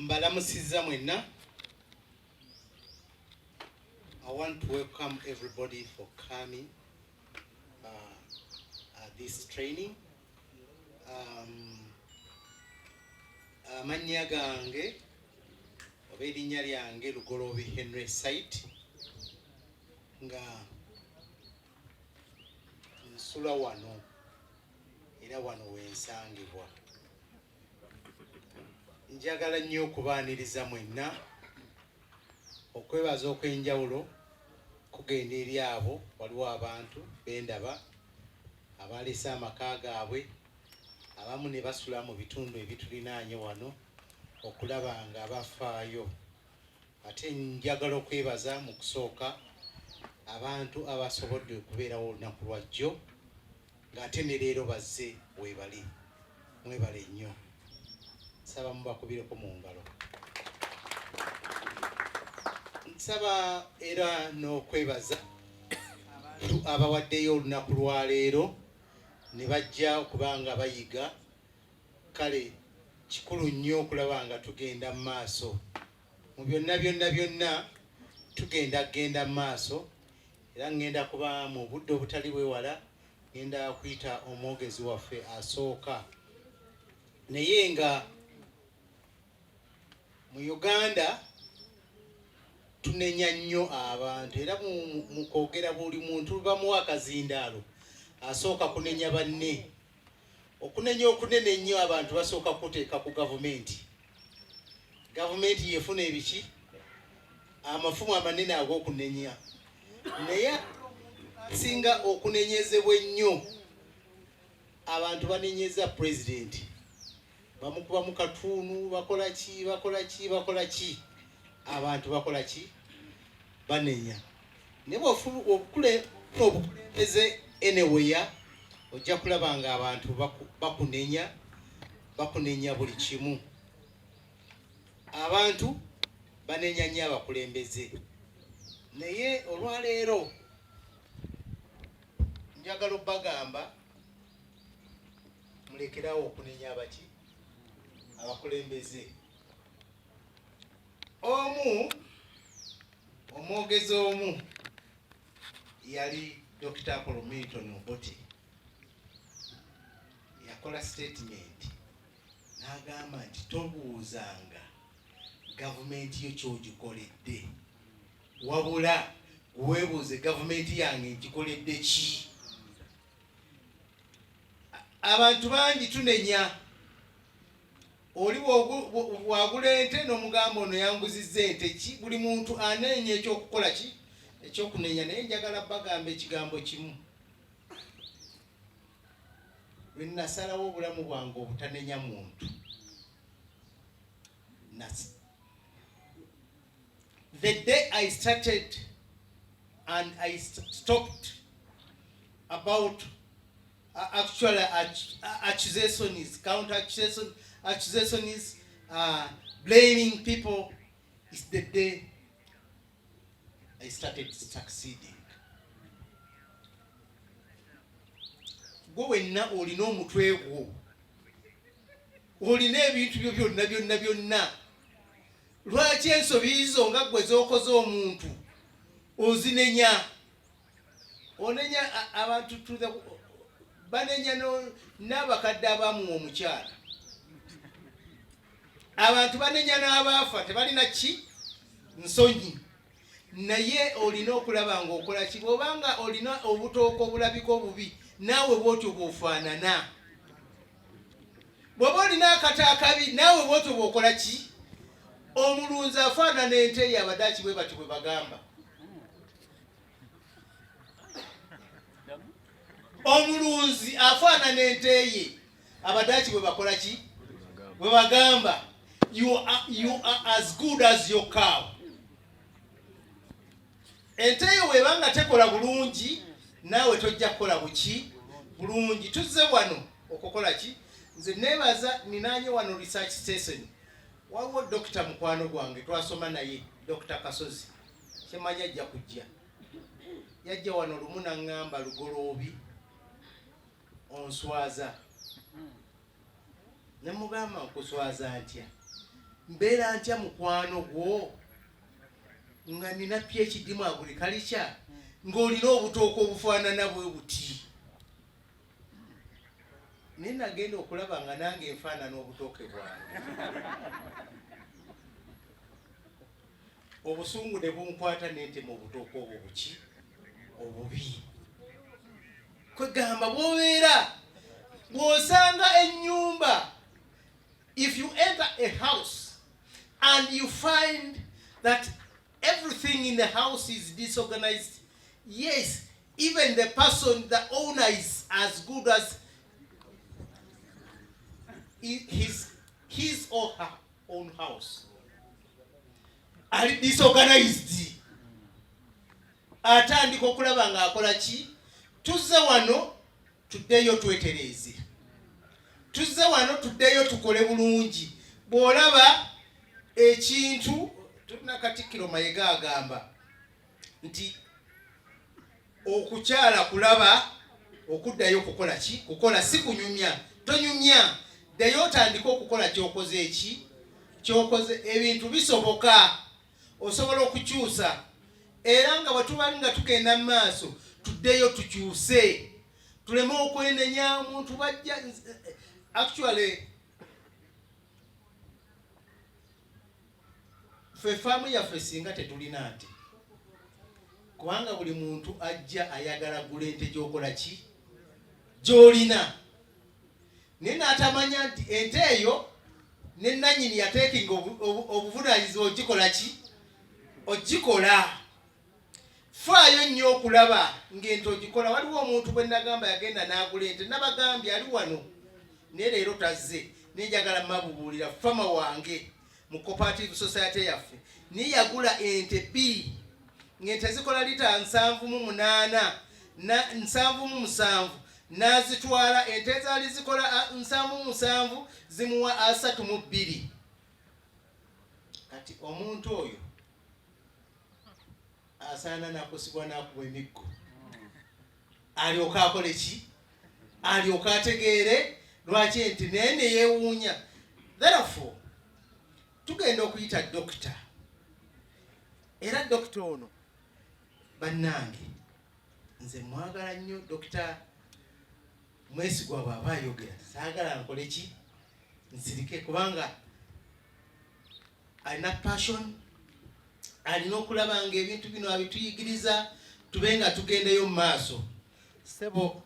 Mbalamusiza mwenna. I want to welcome everybody for coming this training. Amannya gange oba erinnya lyange Lugoloobi Henry Site nga nsula wano era wano wensangibwa. Njagala nnyo okubaaniriza mwenna okwebaza okw'enjawulo kugenda eri abo waliwo abantu bendaba abalese amaka gaabwe abamu ne basula mu bitundu ebitulinaanye wano okulaba nga bafaayo. Ate njagala okwebaza mu kusooka abantu abasobodde okubeerawo olunaku lwajjo ng'ate ne leero bazze weebali. Mwebale nnyo. Nsaba mubakubireko mu ngalo. Nsaba era n'okwebaza abantu abawaddeyo olunaku lwa leero ne bajja okubanga bayiga. Kale kikulu nnyo okulaba nga tugenda mu maaso mu byonna tugenda mu maaso. Era ngenda kuba mu budde obutali bwewala ngenda kuyita omwogezi waffe asooka, naye nga mu Uganda tunenya nnyo abantu era mu kwogera buli muntu bamuwa akazindaalo asooka kunenya banne. Okunenya okunene nnyo abantu basooka kuteeka ku gavumenti. Gavumenti yefuna ebiki amafumu amanene ag'okunenya, naye singa okunenyezebwa ennyo abantu banenyeza pulezidenti, bamukuba mu katuunu, bakola ki abantu bakola ki banenya. Naye obukulembeze anywhere ojja kulaba nga abantu bakunenya buli kimu. Abantu banenya nnyo abakulembeze, naye olwaleero njagala obbagamba mulekerawo okunenya abakulembeze. Omwogezi omu yali Dr. Apollo Milton Obote, yakola statement n'agamba nti tobuuzanga gavumenti yo ky'ogikoledde, wabula weebuuze gavumenti yange ngikoledde ki. Abantu bangi tunenya. Oli wagula ente n'omugamba ono yanguzizza ente ki. Buli muntu anenya ekyokukola ki, ekyokunenya. Naye njagala bagamba ekigambo kimu. Lwe nasalawo obulamu bwange obutanenya muntu, the day I started and I stopped about actually accusations, counter accusations, blaming people, is the day I started succeeding. Gwe wenna olina omutwe gwo, olina ebintu byo byonna. Lwaki ensobi zo nga gwe z'okoze omuntu ozinenya? Onenya abantu banenya n'abakadde abamuwa omukyala. Abantu banenya n'abaafa tebalina ki nsonyi. Naye olina okulaba ng'okola ki. Bw'obanga olina obutooka obulabika obubi, naawe bw'otyo bw'ofaanana. Bw'oba olina akata akabi, naawe bw'otyo bw'okola ki. Omulunzi afaanana ente ye, Abadaaki bwe bati bwe bagamba. Omulunzi afaanana ente ye, Abadaaki bwe bakola ki, bwe bagamba. You are as good as your cow. Ente yo webanga tekola bulungi, naawe tojja kukola bulungi. Tuzze wano okukola ki. Nze neebaza ninaanye wano research station. Waliwo Dr. mukwano gwange twasoma naye, Dr. Kasozi, kyemanya ajja kujja. Yajja wano lumu n'aŋŋamba, Lugoloobi onswaza. Ne mugamba nkuswaza ntya. mbeera ntya mukwano gwo nga nina PhD mu agriculture ng'olina obutooka obufaanana bwe buti. Naye nagenda okulaba nga nange enfaanana obutooke bwange. Obusungu ne bunkwata n'entema obutooke obwo buki obubi. Kwegamba bw'osanga ennyumba, if you enter a house and you find that everything in the house is disorganized, yes, even the owner is as good as his or her own house. Ali disorganized. Atandika okulaba ng'akola ki? Tuzze wano tuddeyo twetereeze. Tuzze wano tuddeyo tukole bulungi. Bw'olaba ekintu, tulina Katikkiro Mayiga agamba nti okukyala kulaba okuddayo kukola ki? Kukola si kunyumya. Tonyumya. Ddayo otandika okukola ky'okoze eki? Ky'okoze. Ebintu bisoboka. Osobola okukyusa. Era nga bwe tubali nga tugenda mu maaso tuddeyo tukyuse. Tuleme okwenenya omuntu bajja. Actually, ffe faamu yaffe singa tetulina nte. Kubanga buli muntu ajja ayagala gula ente gy'okola ki? Gy'olina. Naye n'atamanya nti ente eyo ne nannyini yateekinga obuvunaanyizibwa ogikola ki? Ogikola. Faayo nnyo okulaba ng'ente ogikola. Waliwo omuntu bwe nagamba yagenda n'agula ente, nabagambye ali wano naye leero tazze, nenjagala mabubuulira fama wange mu cooperative society yaffe, naye yagula ente 2 ng'ente zikola lita 7.8 na 7.7 n'azitwala. Ente ezaali zikola 7.7 zimuwa 3.2. Kati omuntu oyo asaana nakusibwa n'akuba emiggo, alyoka akole ki? Alyoka ategeere lwaki ente naye ne yeewuunya. Therefore tugenda okuyita dokita, era dokita ono bannange nze mwagala nnyo. Dokita Mwesigwa bw'aba ayogera saagala nkole ki? Nsirike, kubanga alina passion, alina okulaba nga ebintu bino abituyigiriza tube nga tugendeyo mu maaso. Ssebo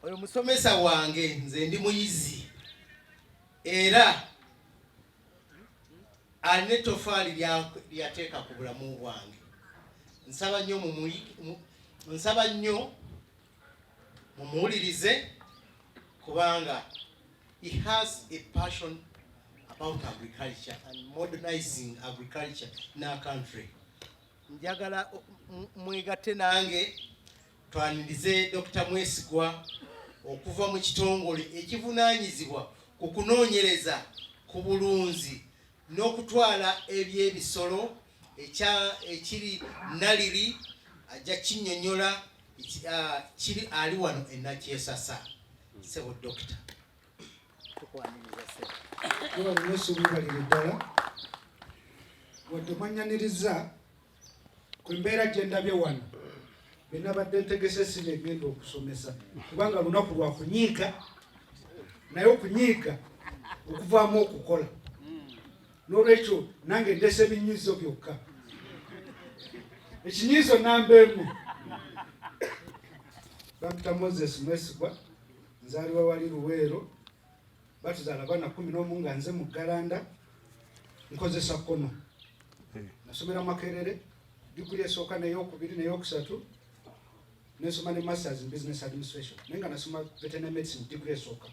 oyo musomesa wange, nze ndi muyizi, era alina ettofaali lyateeka ku bulamu bwange. Nsaba nnyo mumuwulirize, kubanga he has a passion about agriculture and modernizing agriculture in our country. Njagala mwegatte nange twanirize Dr. Mwesigwa okuva mu kitongole ekivunaanyizibwa ku kunoonyereza ku bulunzi n'okutwala ebyebisolo ekiri Naliri ajja kinnyonnyola kiri ali wano e Nakyesasa. Ssebo Dokita tukwaniriza ssebo. Nesubibalira ddala wadde mwanyaniriza ku mbeera gye ndabye wano bye nabadde ntegese sinegenda okusomesa, kubanga lunaku lwa kunyiiga, naye okunyiiga okuvaamu okukola. N'olwekyo nange ndese ebinyiizo byokka. Ekinyiizo namba 1, Dr. Moses Mwesigwa, nzaalibwa wali Luweero, batuzaala abaana 11 nga nze mu Galanda, nkozesa kkono. Nasomera Makerere, diguli esooka n'eyokubiri n'eyokusatu, nesoma ne Masters in Business Administration, naye nga nasoma veterinary medicine diguli esooka.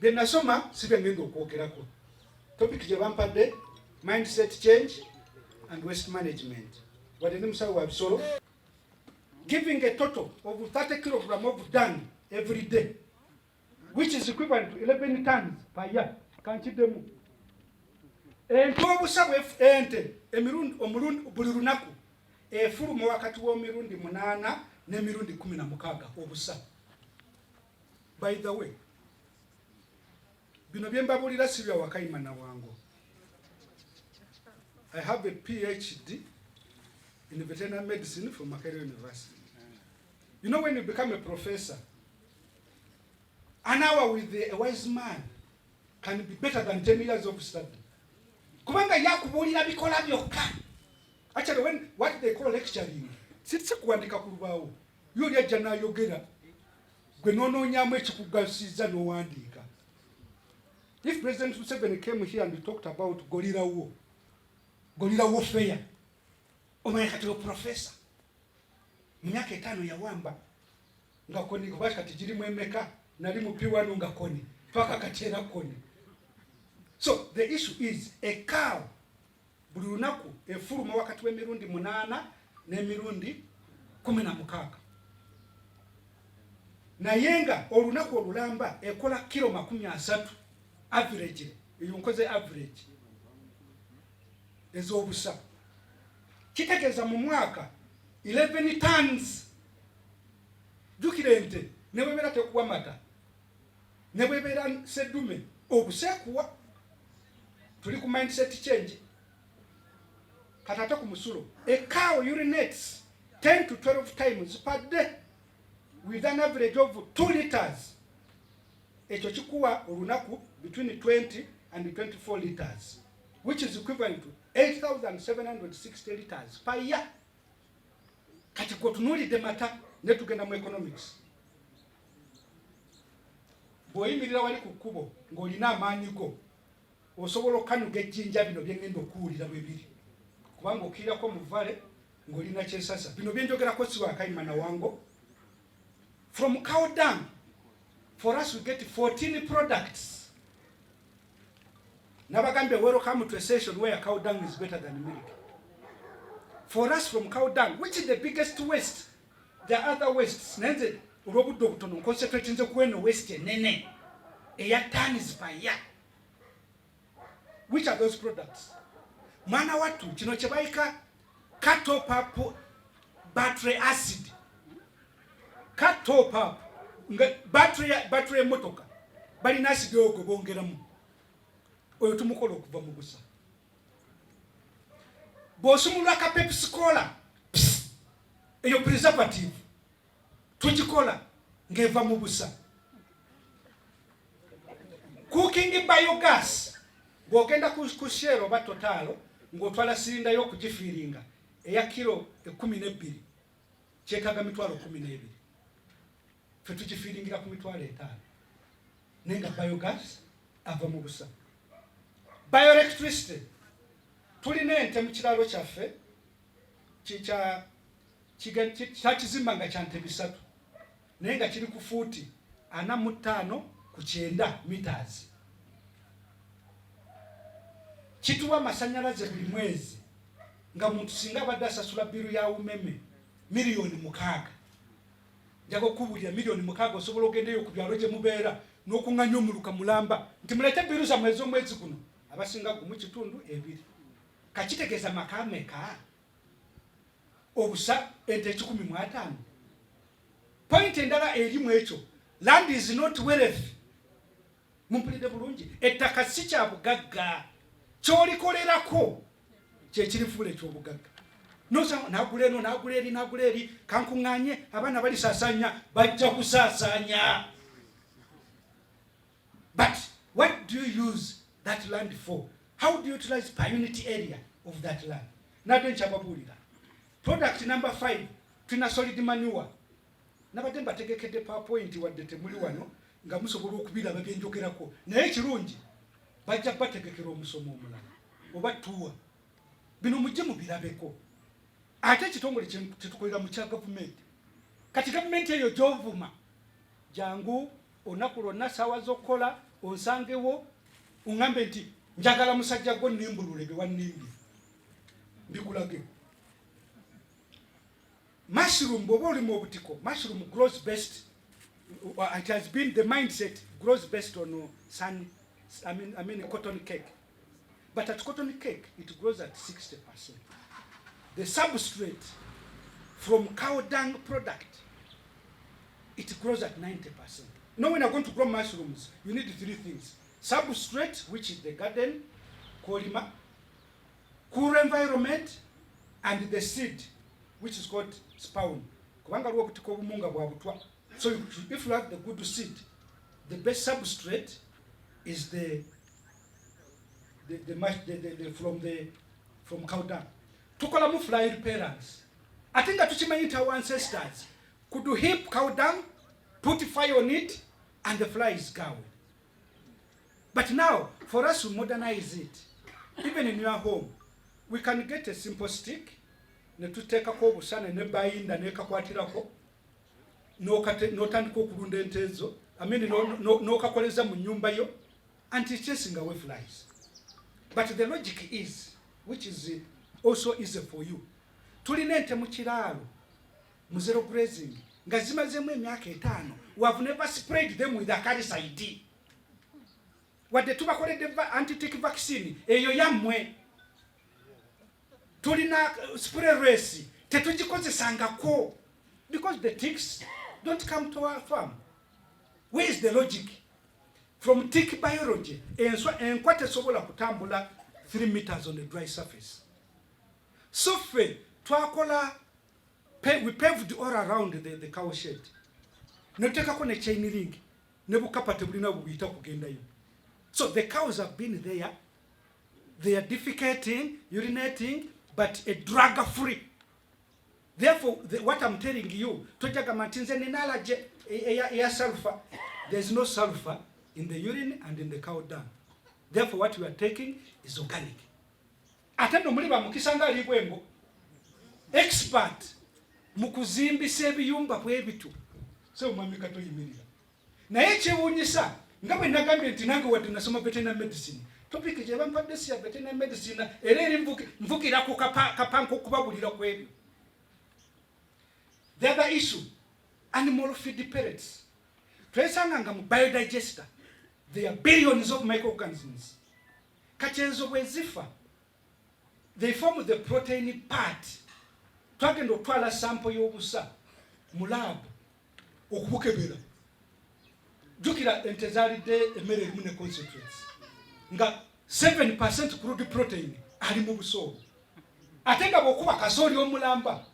Bye nasoma si bye ngenda okwogerako. Topic gye bampadde mindset change and waste management. Wadde ndi musawo wa bisolo, giving a total of 30 kilograms of dung every day, which is equivalent to 11 tons per year. Kankiddemu. Ente obusa ente emirundi buli lunaku efuluma wakati w'emirundi 8 n'emirundi 16 obusa. By the way, bino bye mbabuulira si bya Wakayima na Wango. I have a PhD in veterinary medicine from Makerere University. You know, when you become a professor, an hour with a wise man can be better than 10 years of study. Kubanga yakubulira bikola byokka. Actually, when what they call lecturing, sitsi kuandika ku lubaawo. Yoli ajja n'ayogera. Gwe n'onoonyaamu ekikugasiza n'owandiika. If President Museveni came here and talked about Gorilla warfare, omanye kati o professor. Mu myaka 5 yawamba nga koni kubasha kati girimu emeka nali mu P1 nga koni paka katera koni. So the issue is a cow buli lunaku efuluma wakati w'emirundi 8 n'emirundi 16. Naye nga olunaku olulamba ekola kilo 30 average, eyo nkoze average ez'obusa. Kitegeeza mu mwaka 11 tons. Jukira ente ne bwebera tekuwa mata ne bwebera seddume obusekuwa. Tuli ku mindset change. Katata ku musulo. A cow urinates 10 to 12 times per day with an average of 2 liters. Ekyo kikuwa olunaku between 20 and 24 liters, which is equivalent to 8,760 liters per year. Kati ko tunulidde mata ne tugenda mu economics. Bw'oyimirira wali ku kkubo ng'olina amaanyi go, osobola okanuga ejjinja bino bye ngenda okuwulira bwe biri. Kubanga okiirako mu vale ng'olina kyesasa. Bino bye njogerako si Wakayima na Wango. From cow dung, for us we get 14 products. Nabagambe, welcome to a session where cow dung is better than milk. For us from cow dung, which is the biggest waste, there are other wastes. Nenze urobuddo butono concentrate nze kuweno waste nene. Eya tons per year. Which are those products? Mwana watu kino kye bayika catop up battery acid. Catop up battery emotoka balina acid ogo bongeramu. Oyo tumukola okuva mu busa. Bw'osumulula ka Pepsi Cola, eyo preservative tugikola ng'eva mu busa. Cooking biogas, bw'ogenda ku share oba totalo ng'otwala silinda y'okugifiiringa eya kilo 12 kyetaaga mitwalo 12. Ffe tugifiiringira ku mitwalo 5 naye nga biogas ava mu busa. Bioelectricity, tulina ente mu kiralo kyaffe kyakizimba nga kya nte 3 naye nga kiri ku fuuti 45 ku 9 meters. Kituwa amasannyalaze buli mwezi nga muntu singa abadde asasula biru ya umeme miliyoni 6. Njaga okubulira miliyoni 6 osobola ogendeyo ku byalo gye mubeera n'okuŋŋanya omuluka mulamba nti mulete biru za mwezi omwezi guno abasinga mu kitundu 2. Kakitegeeza maka meka obusa ente 15. Point endala erimu ekyo, land is not wealth. Mumpulidde bulungi, ettaka si kya bugagga, ky'olikolerako kye kirifuula eky'obugagga. N'agula eno n'agula eri kankuŋŋaanye abaana balisaasanya bajja kusaasanya. But what do you use that land for? How do you utilize per unit area of that land? Nabyo nkyababuulira. Product number 5, tulina solid manure. Nabadde mbategekedde PowerPoint wadde temuli wano nga musobola okubiraba bye njogerako. Naye kirungi bajja bategekera omusomo omulala oba tuwa. Bino mujje mubirabeko. Ate ekitongole kye tukolera mu kya gavumenti. Kati gavumenti eyo gy'ovuma jangu olunaku lwonna ssaawa z'okukola onsangewo uŋŋambe nti njagala musajja gwo nnimbulule bye wannimbye mbikulage. Mushroom, bw'oba oli mu butiko, mushroom grows best. It has been the mindset grows best on cotton cake. But at cotton cake, it grows at 60%. The substrate from cow dung product, it grows at 90%. Now, when you're going to grow mushrooms, you need 3 things. Substrate, which is the garden, kolima, cool environment, and the seed, which is called spawn. So if you have the good seed, the best substrate is from cow dung. Tukolamu fly repellents. I think that tuchimanyi our ancestors could do heap cow dung, put fire on it, and the fly is gone. But now, for us to modernize it, even in your home, we can get a simple stick, ne tuteka ko busana ne bayinda ne kakwatirako, no tandika okulunda ente ezo, no kakoleza mu nyumba yo, and it's chasing away flies. But the logic is, which is also easy for you. Tulina ente mu kiraalo, mu zero grazing, nga zimazemu emyaka 5, we have never sprayed them with a caricide. Wadde tubakoledde anti-tick vaccine, eyo yammwe. Tulina spray race, tetugikozesangako, because the ticks don't come to our farm. Where is the logic? From tick biology, enkwa tesobola kutambula 3 meters on the dry surface. So we paved all around the cow shed. Netekako ne chain link, ne bukapa tebulina buyita kugendayo. So the cows have been there. They are defecating, urinating, but a drug-free. Therefore, what I'm telling you, sulfur. There's no sulfur in the urine and in the cow dung. Therefore, what we are taking is organic. Expert mukuzimbisa ebiyumba bwebitu. So mamika to yimirira. Naye kyewuunyisa nga bwe nagambye nti nange wadde nasoma veterinary medicine. Topic gye bampadde si ya veterinary medicine era eri nvukira ku kapanko okubabulira ku ebyo. The other issue, animal feed pellets. Twesanga nga mu biodigester, there are billions of microorganisms. Kati ezo bwe zifa, they form the protein part. Twagenda otwala sample y'obusa mu lab okubukebera. Jukira ente zaalidde emmere erimu ne concentrates. Nga 7% crude protein ali mu buso. Ate nga bw'okuba kasooli omulamba,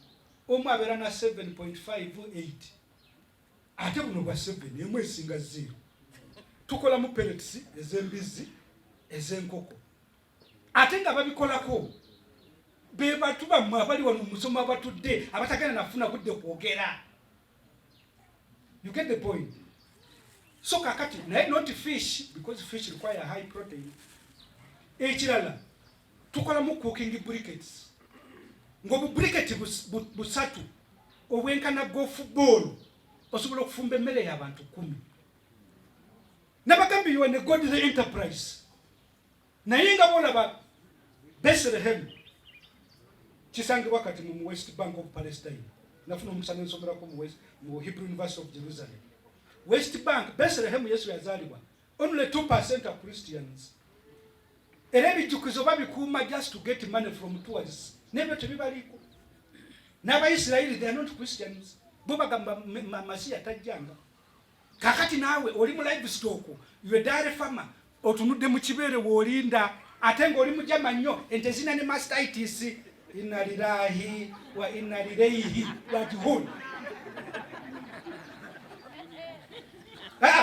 omu abeera na 7.58. Ate buno bwa 7 emu esinga 0. Tukolamu pellets ez'embizzi, ez'enkoko. Ate nga babikolako be batu bammwe abali wano mu musomo abatudde abatagenda nafuna budde kwogera. You get the point? So kakati, not fish, because fish require high protein. Ekirala, tukolamu cooking briquettes. Ngobu briquette busatu, obwenkana golf ball, osobola okufumba emmere y'abantu 10. Nabagambi you are a godly enterprise. Naye nga bolaba Bethlehem, kisangibwa kati mu West Bank of Palestine. Nafuna omusana ensomerako mu Hebrew University of Jerusalem. West Bank, Bethlehem Yesu yazaliwa. Only 2% are Christians. Era ebijukizo babikuuma just to get money from tourists. Nebyo tebibaliko. N'Abayisirayiri, they are not Christians. Bo bagamba Masiya tajjanga. Kakati naawe oli mu livestock, you a dairy farmer, otunudde mu kibeere w'olinda, ate ng'oli mujama nnyo, ente zina ne mastitis. Inna lillahi wa inna ilayhi raji'un.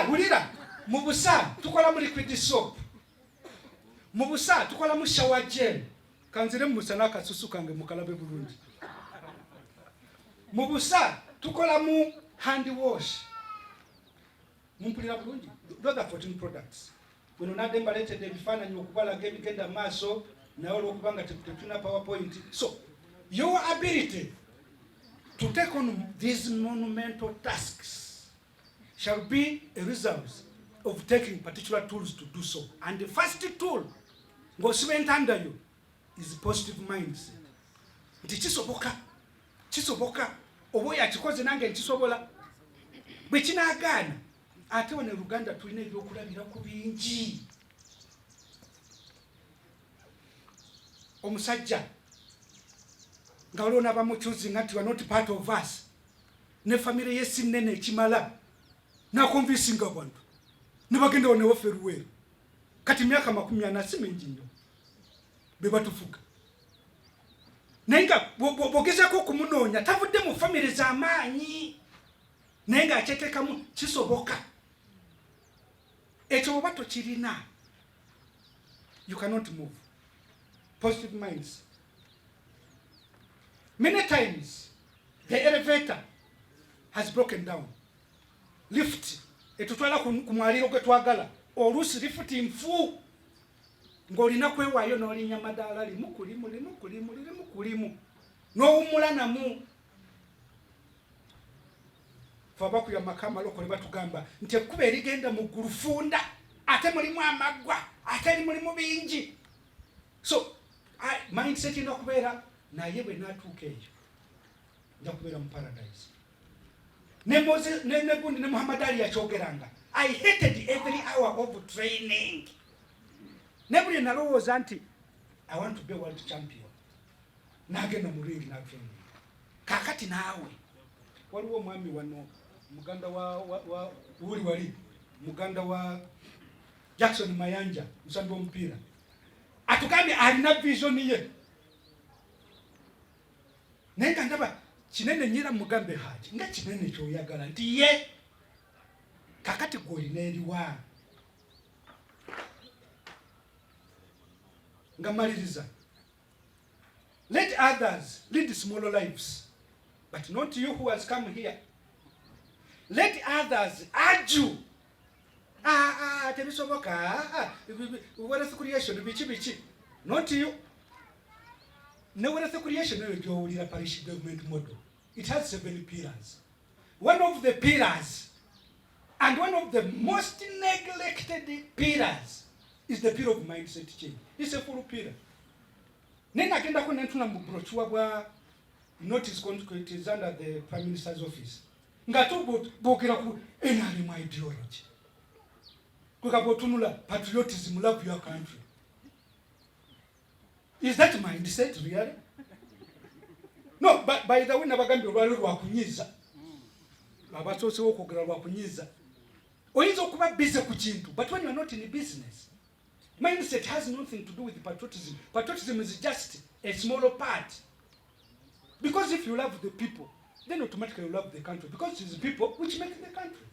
Hulira, mu busa tukola mu liquid soap. Mu busa tukola mu shower gel. Kanzire mu busa n'akasusu kange mukalabe bulungi. Mu busa tukola mu hand wash. Mumpulira bulungi. Those are 14 products. Bwe nonadde mbaleetedde ebifaananyi okubalaga ebigenda maaso naye olw'okubanga tetuna PowerPoint. So, your ability to take on these monumental tasks shall be a result of taking particular tools to do so. And the first tool, ng'osiba under you, is positive mindset. Nti kisoboka, oba yakikoze nange nkisobola. Bwe kinaagaana, ate wano e Uganda tulina ebyokulabirako bingi. Omusajja nga waliwo n'abamukyuzi nga nti we are not part of us. Ne family ye sinene ekimala. Nakonvisinga abantu. Ne bagenda wano ewaffe Luweero. Kati myaka 40 si mingi nnyo. Be batufuga. nenga bogezako kumunonya tavudde mu family z'amaanyi nenga akyetekamu kisoboka ekyo oba tokirina you cannot move. Positive minds. Many times the elevator has broken down. Lift etutwala ku mwaliro gwe twagala oluusi lift nfu ng'olina kwewaayo n'olinya madaala limu kulimu n'owummula namu. Fe abakulya maka amalokole batugamba nti ekkuba erigenda mu ggulu funda ate mulimu amaggwa ate mulimu bingi. So mindset ina okubeera naye bwe naatuuka eyo nja kubeera mu paradise. Ne gundi ne Muhammad Ali yakyogeranga, I hated every hour of training. Ne buli nalowooza nti I want to be a world champion. Nagenda mu ringi na training. Kakati naawe waliwo omwami wano muganda wa wali muganda wa Jackson Mayanja musambi w'omupiira atugambye alina vision ye nenga ndaba kinene nyira mugambe haji nga kinene kyoyagala nti ye kakati gwolina eriwa nga maliriza. Let others lead smaller lives, but not you who has come here. Let others argue. Tebisoboka. Wealth creation bichi. Not you. No wealth creation is a parish government model. It has 7 pillars. One of the pillars, and one of the most neglected pillars, is the pillar of mindset change. It's a full pillar. Nena kenda ko nentuna mu brochure bwa notice consequences under the Prime Minister's office. Ngatu bokera ku NRM ideology. Kukabotunula patriotism, love your country. Is that mindset really? No, but by the way nabagambi olwalo lwakunyiza. Abatose okogera lwakunyiza. Oyinza okuba busy ku kintu, but when you are not in business, mindset has nothing to do with patriotism. Patriotism is just a smaller part. Because if you love the people, then automatically you love the country. Because it is the people which make the country.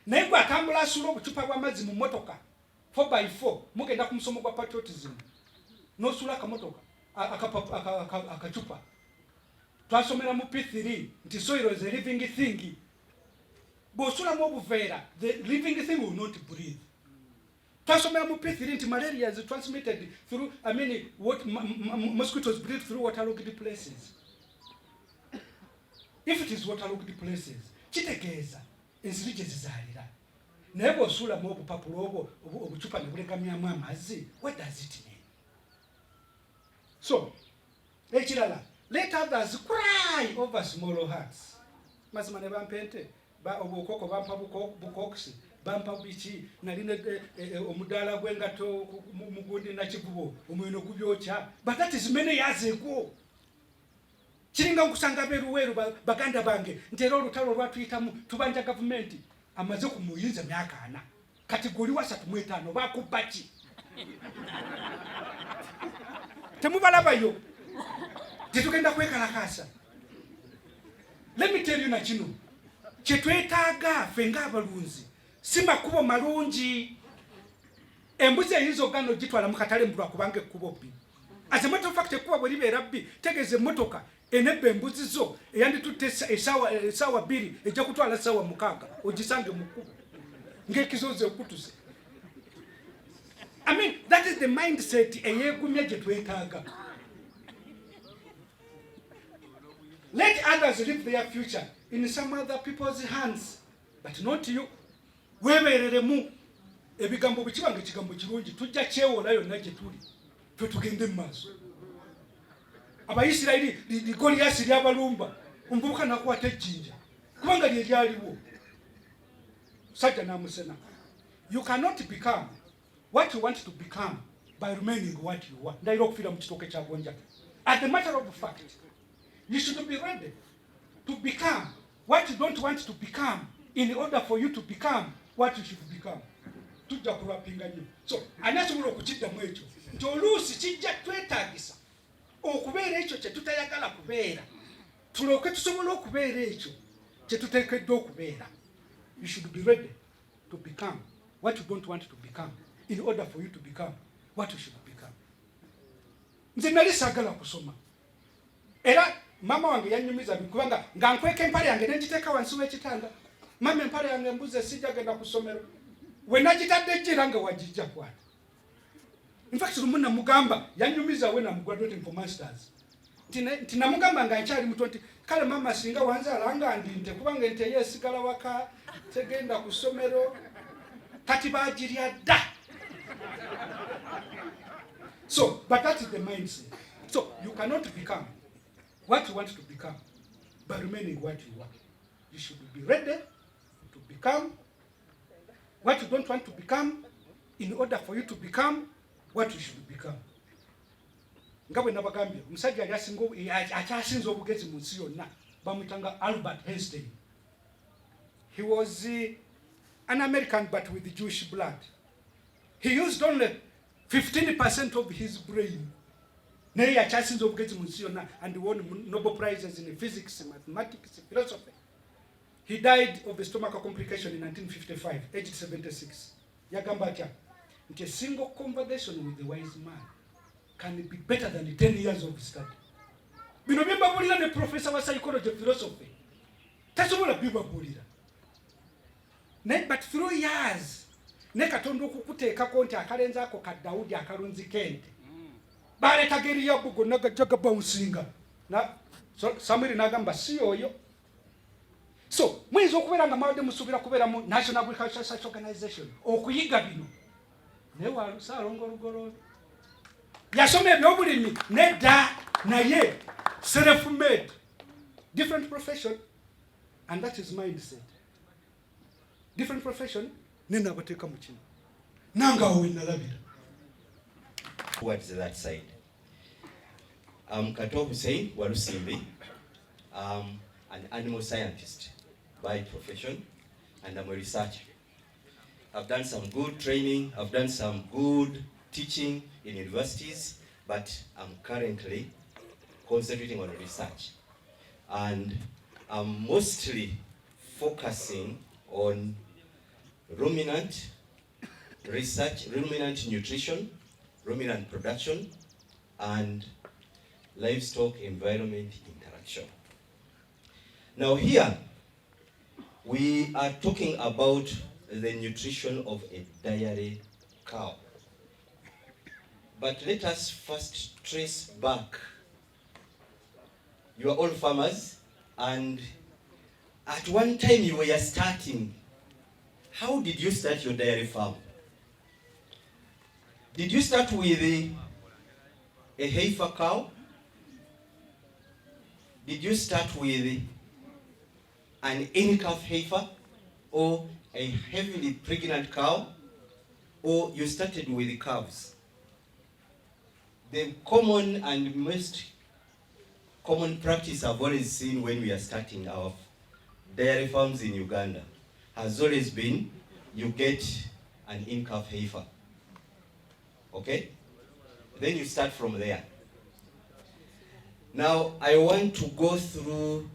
Naiko atambula asulo buchupa bwa mazi mu motoka 4x4 mugenda ku musomo gwa patriotism. No sula ka motoka akachupa. Twasomera mu P3 nti soil is a living thing. Bosula mu buvera, the living thing will not breathe. Twasomera mu P3 nti malaria is transmitted through, what mosquitoes breathe through waterlogged places. If it is waterlogged places, kitegeeza ensiri zizaalira. Naye bw'osuula mu obupapulo obucupa ne bulegamyamu amazzi, what does it mean? So, ekirala, let others cry over small hearts. Mazima ne bampente, obukoko bampa bukokisi, bampa biki, naline omudaala gw'engato mugundi nakivubo, omwino gubyokya. But that is many years ago. Kiringa nkusanga beruweru baganda bange ntero olutalo lwatuyitamu tubanja gavumenti amaze kumuyinza myaka 4 kati goli wasa 5 bakuba ki temubalabayo titugenda kwekalakasa. Let me tell you na kino kyetwetaaga ffe ng'abalunzi si makubo malungi. Embuzi eyinza ogano gitwala mu katale mbulwa kubanga ekkubo bbi. As a matter of fact ekkuba bwe libeera bbi tegeze emmotoka enebbe embuzi zo eyanditutte esaawa 2 ejja kutwala esaawa 6 ogisange mu kkubo ng'ekizozi okutuse. That is the mindset eyeegumya gye twetaaga. Let others live their future in some other people's hands, but not you. Weebereremu ebigambo bikibanga ekigambo kirungi tujja kyewola yonna gye tuli twe tugende mu maaso. Abayisirayiri ligoliyasi lyabalumba omuvubuka nakwata ejjinja kubanga lye lyaliwo sajja namusena. You cannot become what you want to become by remaining what you are. Ndayira okufiira mu kitooke kya gonja. As a matter of fact, you should be ready to become what you don't want to become in order for you to become what you should become. Tujja kulwapinga nnyo. So ani asobola okukiddamu ekyo nti oluusi kijja twetaagisa okubeera ekyo kye tutayagala kubeera tulooke tusobole okubeera ekyo kye tuteekeddwa okubeera. You should be ready to become what you don't want to become in order for you to become what you should become. Nze nali saagala kusoma era mama wange yanyumiza kubanga nga nkweka empale yange n'egiteeka wansi w'ekitanda. Mama empale yange mbuze sijja genda ku ssomero. We nagitadde ejjira nga wagijja kwata. In fact, lumuna mugamba yanyumiza we na graduating for masters. Tina mugamba nga nkyali muto nti kale mama singa wanzaala nga ndinte kubanga ente yeesigala waka tegenda ku ssomero kati baagirya dda. So, but that is the mindset. So, you cannot become what you want to become by remaining what you want. You should be ready to become what you don't want to become in order for you to become what you should become. Ngawe nabagambye omusajja ali akyasinze obugezi mu nsi yonna bamuyitanga Albert Einstein. He was an American but with Jewish blood. He used only 15% of his brain. Naye yakyasinze obugezi mu nsi yonna and won Nobel Prizes in physics, mathematics, philosophy. He died of a stomach complication in 1955, aged 76. Yagamba atya nti a single conversation with the wise man can be better than 10 years of study. Bino byembabulira ne professor wa psychology philosophy tasobola bibabulira. But through years ne Katonda okukuteekako nti akalenzi ako ka Daudi akalunzi kente baleeta geri ya bugo nagajaga bouncinga na Samuel nagamba si oyo. So muyinza okubeera nga mwadde musuubira kubeera mu National Agricultural Research Organization okuyiga bino naye walusaalonga olugoloobi yasoma ebyobulimi nedda naye self-made different profession, and that is mindset. Different profession nena abateeka mu kino nanga we nalabira. Towards that side. Kato Hussein Walusimbi, an animal scientist by profession, and I'm a researcher. I've done some good training, I've done some good teaching in universities, but I'm currently concentrating on research. And I'm mostly focusing on ruminant research, ruminant nutrition, ruminant production, and livestock environment interaction. Now here, we are talking about the nutrition of a dairy cow. But let us first trace back. You are all farmers, and at one time you were starting. How did you start your dairy farm? Did you start with a heifer cow? Did you start with an in-calf heifer or a heavily pregnant cow, or you started with calves? The common and most common practice I've always seen when we are starting our dairy farms in Uganda has always been you get an in-calf heifer. Okay? Then you start from there. Now, I want to go through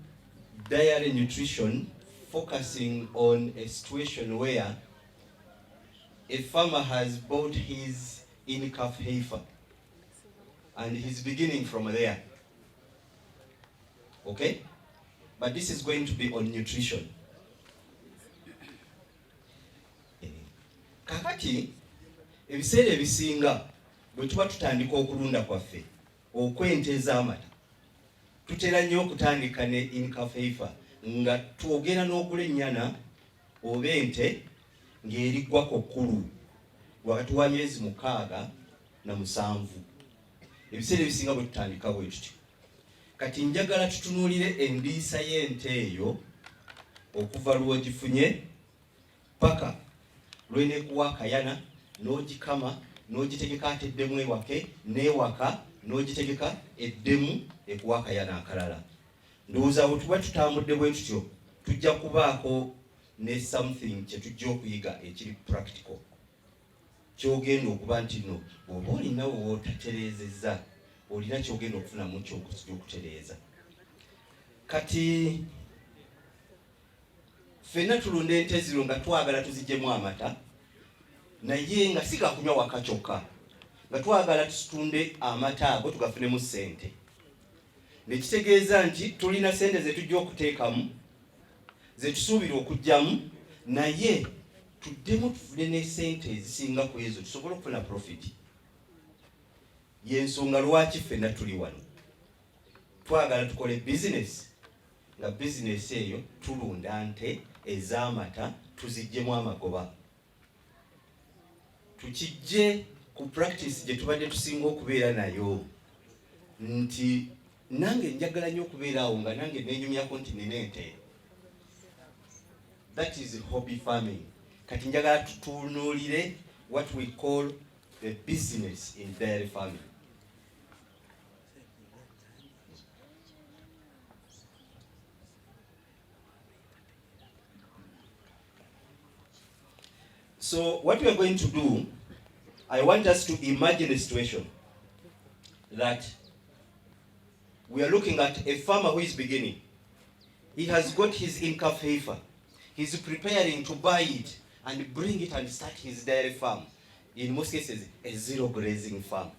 dairy nutrition, focusing on a situation where a farmer has bought his in-calf heifer, and he's beginning from there. Okay? But this is going to be on nutrition. Kakati, ebiseera ebisinga bwe tuba tutandika okulunda kwaffe okw'ente ez'amata tutera nnyo okutandika ne in-calf heifer nga twogera n'ogula ennyana oba ente ng'eriggwako kkulu wakati wa myezi 6 na 7. Ebiseera ebisinga bwe tutandika bwe tutyo. Kati njagala tutunuulire endiisa y'ente eyo okuva lw'ogifunye paka lw'eneekuwa akayana n'ogikama n'ogitegeka ate eddemu ewake n'ewaka n'ogitegeka eddemu ekuwa akayana akalala. Ndowooza bwe tuba tutambudde bwe tutyo tujja kubaako ne something kye tujja okuyiga ekiri practical kyogenda okuba nti no bw'oba olinawo w'otatereezezza olina kyogenda okufunamu ky'okutereeza. Kati ffenna tulunda ente zino nga twagala tuziggyemu amata, naye nga si gakunywa waka kyokka, nga twagala tutunde amata ago tugafunemu ssente. Nekitegeeza nti tulina ssente ze tujja okuteekamu, ze tusuubira okuggyamu, naye tuddemu tufune ne ssente ezisinga ku ezo tusobole okufuna profit. Y'ensonga lwaki ffenna tuli wano. Twagala tukole bizinesi, nga bizinesi eyo tulunda nte ez'amata tuziggyemu amagoba. Tukijje ku practice gye tubadde tusinga okubeera nayo, nti nange njagala nnyo okubeera awo nga nange neenyumyako nti nina ente. That is hobby farming. Kati njagala tutunuulire what we call the business in dairy farming. So what we are going to do, I want us to imagine a situation that we are looking at a farmer who is beginning. He has got his income heifer. He's preparing to buy it and bring it and start his dairy farm. In most cases, a zero grazing farm.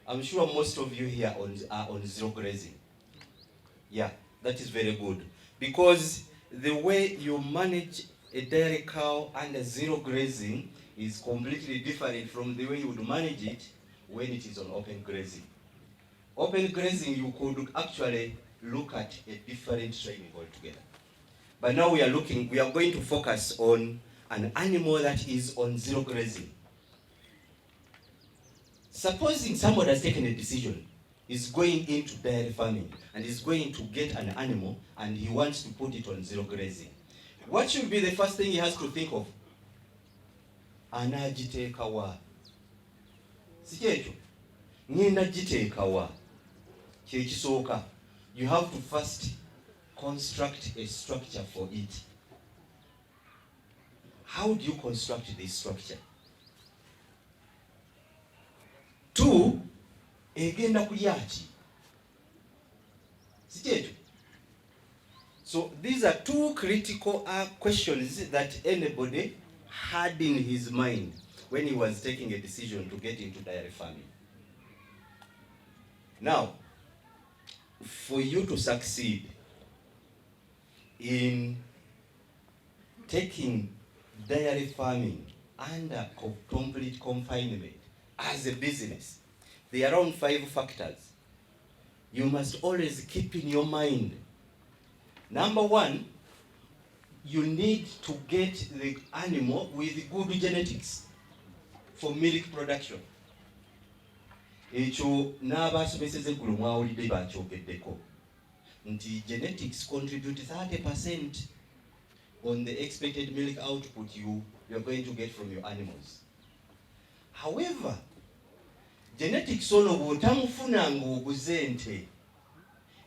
I'm sure most of you here are on zero grazing. Yeah, that is very good. Because the way you manage a dairy cow under zero grazing is completely different from the way you would manage it when it is on open grazing. Open grazing, you could actually look at a different training altogether. But now we are going to focus on an animal that is on zero grazing. Supposing somebody has taken a decision, is going into dairy farming and is going to get an animal and he wants to put it on zero grazing. What should be the first thing he has to think of? Anagiteeka wa? Sikyecho. Ngenda giteeka wa? Kyekisooka. You have to first construct a structure for it. How do you construct this structure? 2, egenda kulyaki? Sikyecho. So these are 2 critical questions that anybody had in his mind when he was taking a decision to get into dairy farming. Now, for you to succeed in taking dairy farming under complete confinement as a business, there are around 5 factors you must always keep in your mind. Number 1, you need to get the animal with good genetics for milk production. Ekyo n'abasomeseza eggulu mwawulidde bakyogeddeko nti genetics contribute 30% on the expected milk output you are going to get from your animals. However, genetics ono bw'otamufunanga oguze ente,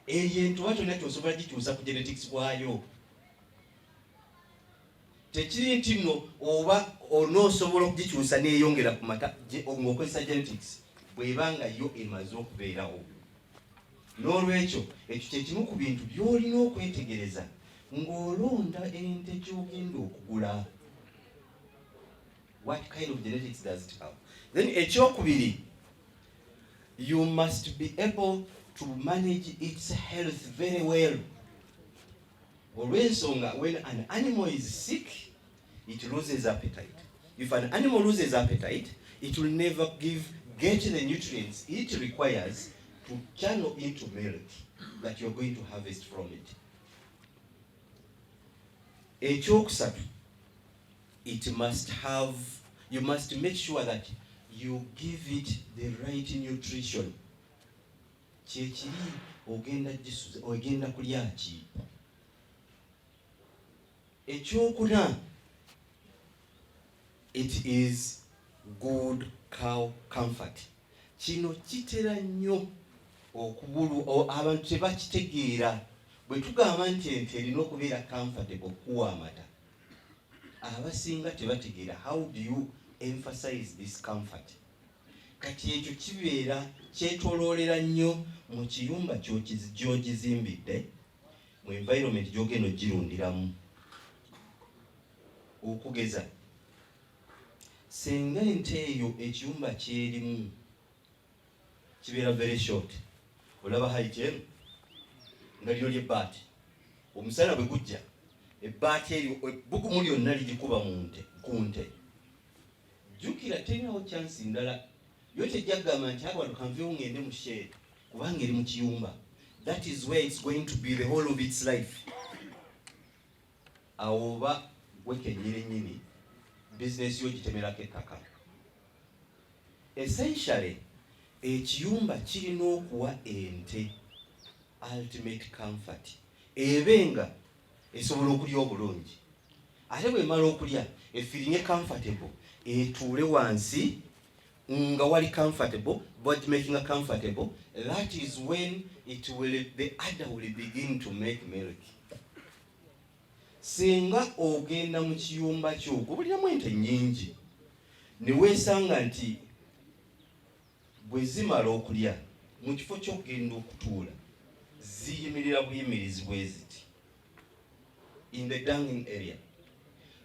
eyo entuwa kyonna kyosobola gikyusa ku genetics bwayo. Tekiri nti nno oba onoosobola okugikyusa n'eyongera ku mata ng'okozesa genetics bw'ebanga yo emaze okubeerawo. N'olwekyo ekyo kye kimu ku bintu by'olina okwetegereza ng'olonda ente gy'ogenda okugula. What kind of genetics does it have? Then ekyokubiri, you must be able to manage its health very well. Olw'ensonga, when an animal is sick, it loses appetite. If an animal loses appetite, it will never get the nutrients it requires to channel into milk that you're going to harvest from it. Ekyokusatu, you must make sure that you give it the right nutrition. Kyekiri ogenda kulya ki? Ekyokuna, it is good cow comfort. Kino kitera nnyo okubulu abantu tebakitegeera. Bwe tugamba nti ente erina okubeera comfortable okuwa amata, abasinga tebategeera. How do you emphasize this comfort? kati ekyo kibeera kyetoloolera nnyo mu kiyumba gy'ogizimbidde mu environment gy'ogenda ogirundiramu. Okugeza singa ente eyo ekiyumba kyerimu kibeera very short, olaba height eno nga lyo ly'ebbaati, omusana bwe gujja ebbaati eryo ebbugumu lyonna ligikuba ku nte, jjukira terinawo chance ndala yo tejja kugamba nti abantu kanveewo ngende mu shade kubanga eri mu kiyumba. That is where it's going to be the whole of its life. Awo oba gwe kennyini business yo gitemerako ettaka. Essentially ekiyumba kirina okuwa ente ultimate comfort, ebenga esobola okulya obulungi, ate bwemala okulya efiringe comfortable, etuule wansi nga wali comfortable, but making a comfortable. That is when the udder will begin to make milk. Singa ogenda mu kiyumba kyo okubuliramu ente nnyingi ne weesanga nti bwe zimala okulya mu kifo ky'okugenda okutuula ziyimirira buyimirizi bwe ziti in the danging area,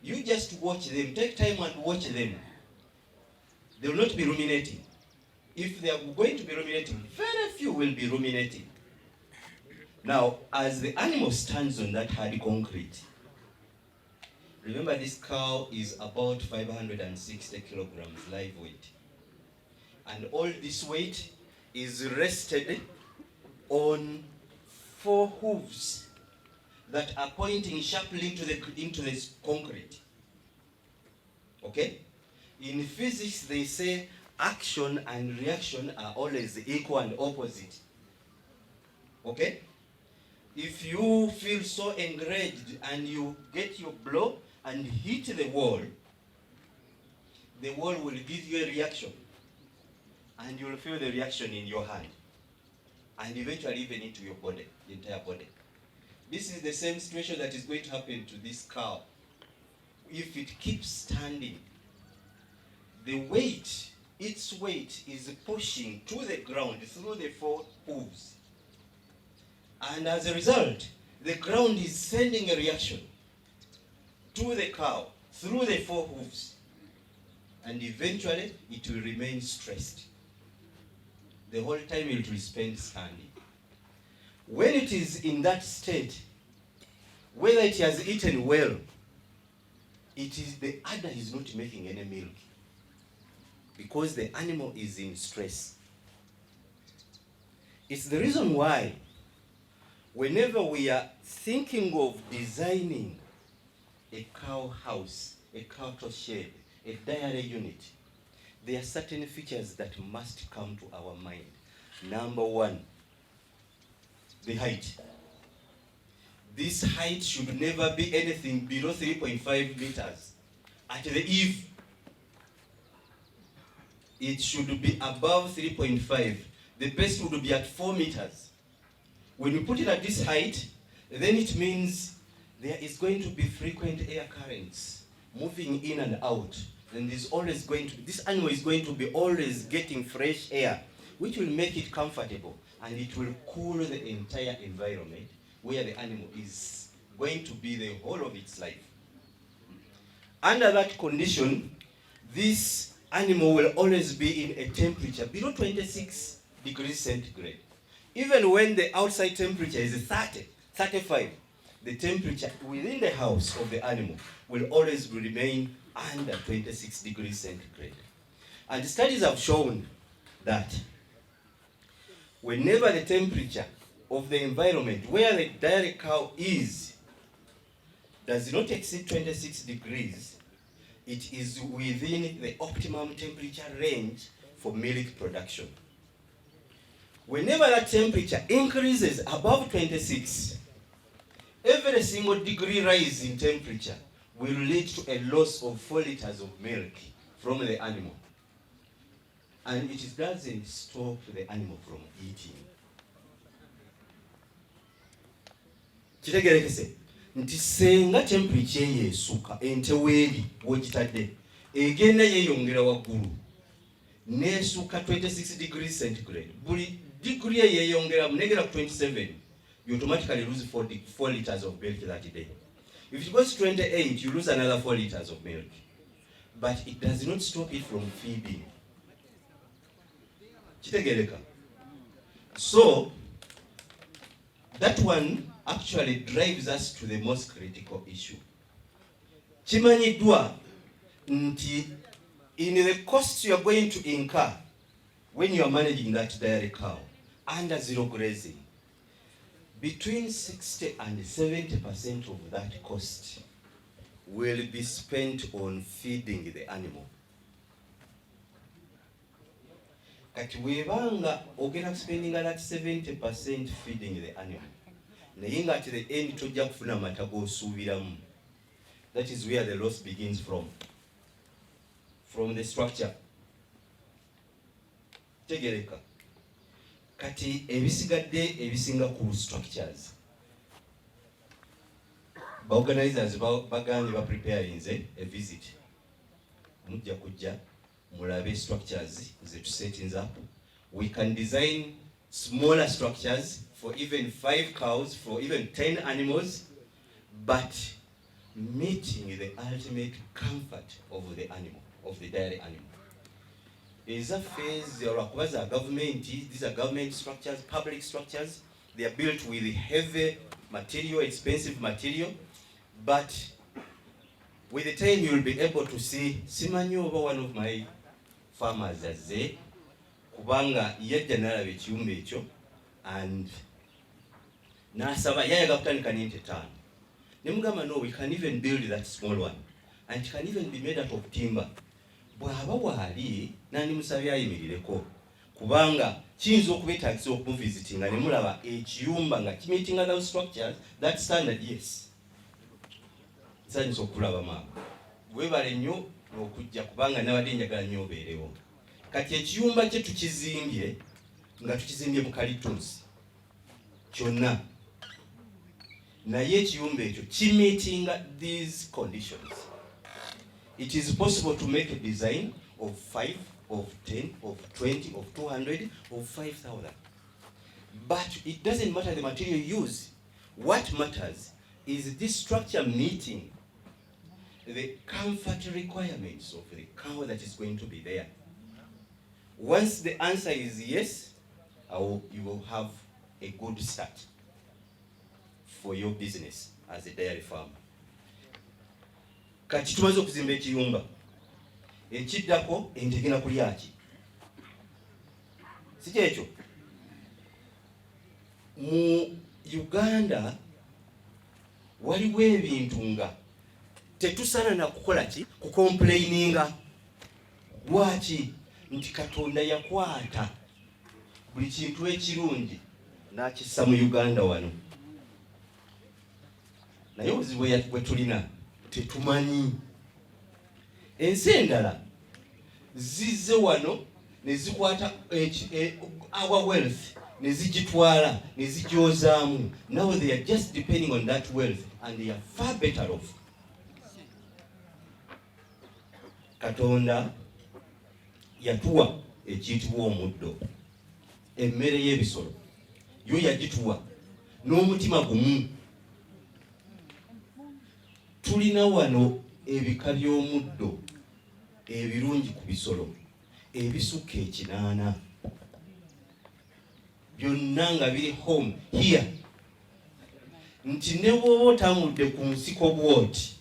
you just watch them, take time and watch them. They will not be ruminating. If they are going to be ruminating, very few will be ruminating. Now, as the animal stands on that hard concrete, remember this cow is about 560 kilograms live weight. And all this weight is rested on 4 hooves that are pointing sharply into the concrete. Okay? In physics, they say action and reaction are always equal and opposite. Okay? If you feel so enraged and you get your blow and hit the wall will give you a reaction. And you will feel the reaction in your hand. And eventually even into your body, the entire body. This is the same situation that is going to happen to this cow. If it keeps standing, the weight, its weight is pushing to the ground through the 4 hooves. And as a result, the ground is sending a reaction to the cow through the 4 hooves. And eventually, it will remain stressed. The whole time it will spend standing. When it is in that state, whether it has eaten well, the udder is not making any milk because the animal is in stress. It's the reason why whenever we are thinking of designing a cow house, a cattle shed, a dairy unit, there are certain features that must come to our mind. Number 1, the height. This height should never be anything below 3.5 meters. At the eave, it should be above 3.5. The best would be at 4 meters. When you put it at this height, then it means there is going to be frequent air currents moving in and out. Then there's always going to be, this animal is going to be always getting fresh air, which will make it comfortable, and it will cool the entire environment where the animal is going to be the whole of its life. Under that condition, this animal will always be in a temperature below 26 degrees centigrade. Even when the outside temperature is 30, 35, the temperature within the house of the animal will always remain under 26 degrees centigrade. And studies have shown that whenever the temperature of the environment where the dairy cow is does not exceed 26 degrees, it is within the optimum temperature range for milk production. Whenever that temperature increases above 26, every single degree rise in temperature will lead to a loss of 4 liters of milk from the animal. And it doesn't stop the animal from eating. Kitegerekese nti senga temperature yesuka ente weeri wogitadde egenda yeeyongera waggulu, nesuka 26 degrees centigrade, buli degree yeyongera munegera ku 27, you automatically lose 4 liters of milk that day. If it goes to 28, you lose another 4 liters of milk. But it does not stop it from feeding. Kitegereka. So that one actually drives us to the most critical issue. Kimanyidwa nti in the cost you are going to incur when you are managing that dairy cow under zero grazing, between 60 and 70% of that cost will be spent on feeding the animal. Kati webanga ogenda spending that 70% feeding the animal, naye nga at the end tojja kufuna mata g'osuubiramu. That is where the loss begins from the structure. Tegereka. Kati ebisigadde ebisinga ku structures. Ba organizers baganye ba preparing a visit. Mujja kujja mulabe structures zetu settings up. We can design smaller structures for even 5 cows, for even 10 animals, but meeting the ultimate comfort of the animal, of the dairy animal. Is a phase or government, these are government structures, public structures. They are built with heavy material, expensive material, but with the time you will be able to see. Simanyi over one of my farmers as they kubanga yajja nalabe ekiyumba ekyo and nasaba yayaga kutandika n'ente 5. Nemugamba no, we can even build that small one and it can even be made out of timber. Bwaba waali nani musabye ayimirireko kubanga kiyinza okubetaagisa okuvisitinga ne mulaba ekiyumba nga kimeetinga those structures, that standard. Yes, nsanyusa okulaba maama webale nnyo okujja kubanga nabadde njagala nnyo obeerewo. Kati ekiyumba kye tukizimbye nga tukizimbye mu kalitunsi kyonna, naye ekiyumba ekyo kimeetinga these conditions. It is possible to make a design of 5, of 10, of 20, of 200, of 5,000. But it doesn't matter the material used. What matters is this structure meeting the comfort requirements of the cow that is going to be there. Once the answer is yes, you will have a good start for your business as a dairy farmer. Kati tumaze okuzimba ekiyumba ekiddako ente egenda kulya ki? Si kyekyo. Mu Uganda waliwo ebintu nga tetusaana na kukola ki? Kukomplaininga. Lwaki? Nti Katonda yakwata buli kintu ekirungi n'akissa mu Uganda wano. Naye obuzibu bwe tulina tetumanyi. Ensi endala zizze wano ne zikwata our wealth ne zigitwala ne zigyozaamu. Now they are just depending on that wealth and they are far better off. Katonda yatuwa ekiyitibwa omuddo, emmere y'ebisolo yo yagituwa n'omutima gumu. Tulina wano ebika by'omuddo ebirungi ku bisolo ebisukka 8 byonna nga biri home here. Nti ne bw'oba otambudde ku nsiko bw'oti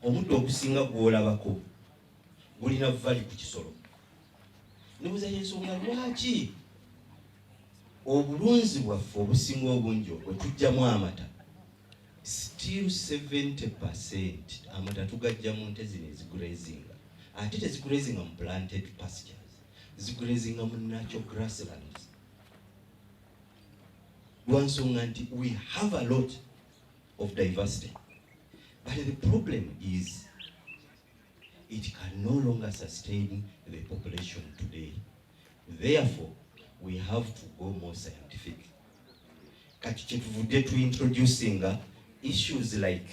omuddo ogusinga gw'olabako gulina vali ku kisolo. Nebuuza y'ensonga lwaki obulunzi bwaffe obusinga obungi bwe tujjamu amata, still 70% amata tugajja mu nte zino ezigurezinga, ate tezigurezinga mu planted pastures, zigurezinga mu natural grasslands. Lwansonga nti we have a lot of diversity, but the problem is it can no longer sustain the population today. Therefore, we have to go more scientific. Kati kyetuvudde to introducing issues like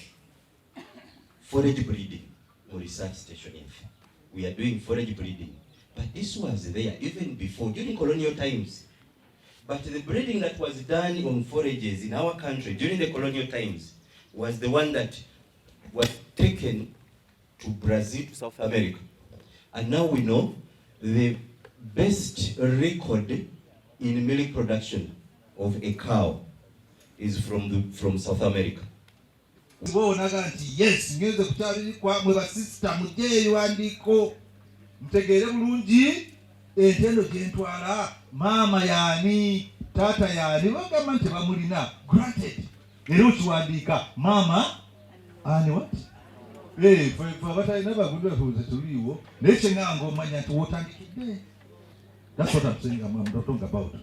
forage breeding mu research station yaffe. we are doing forage breeding. But this was there even before, during colonial times. But the breeding that was done on forages in our country during the colonial times was the one that was taken to Brazil, to South America. And now we know the best record in milk production of a cow is from South America. Yes, ngeze kuchali kwa mwe basista muje yandiko mtegere bulungi entendo gentwala mama yani tata yani bagamba nti bamulina granted lero kiwandika mama ani what for batalina bagudu bafuze tuliwo neche ngango manya nti wotandikidde. That's what I'm saying. I'm talking about.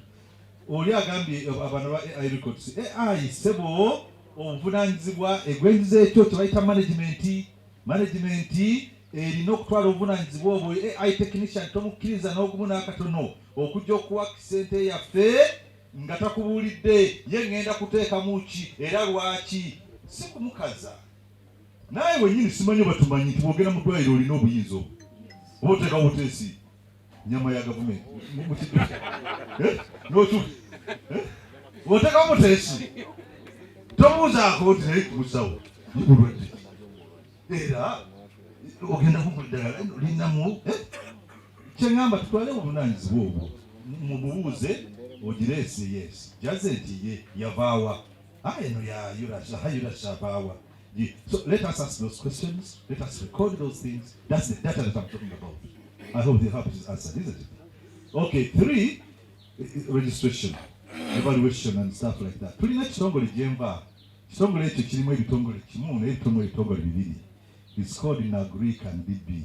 Oli agambye abantu ba AI records AI sebo obuvunanyizibwa egwenziza ekyo tebayita management erina okutwala obuvunanyizibwa obwo AI technician tomukkiriza n'ogumu n'akatono okujja okuwa sente yaffe nga takubuulidde ye ngenda kuteekamu ki era lwaki si kumukaza naye wenyini simanyi batumanyi nti bwogera mu ddwaliro olina obuyinza obwo oba oteekawo buteesi nyama ya gavumenti n'otu oteekawo buteesi tobuuzaako nti naye kumusawo bulwadde era ogenda kukuddala linamu kyeŋŋamba tutwale obuvunanyizibwa obwo mubuuze ogireese yes jaze nti ye yavaawa eno yayurasha avaawa. So let us ask those questions, let us record those things. That's the data that I'm talking about. I hope the help is answered, isn't it? Okay, 3, registration, evaluation and stuff like that. Tulina kitongole gyemva. Kitongole ekyo kirimu ebitongole kimu n'ebitongole bibiri. It's called in Greek and DB,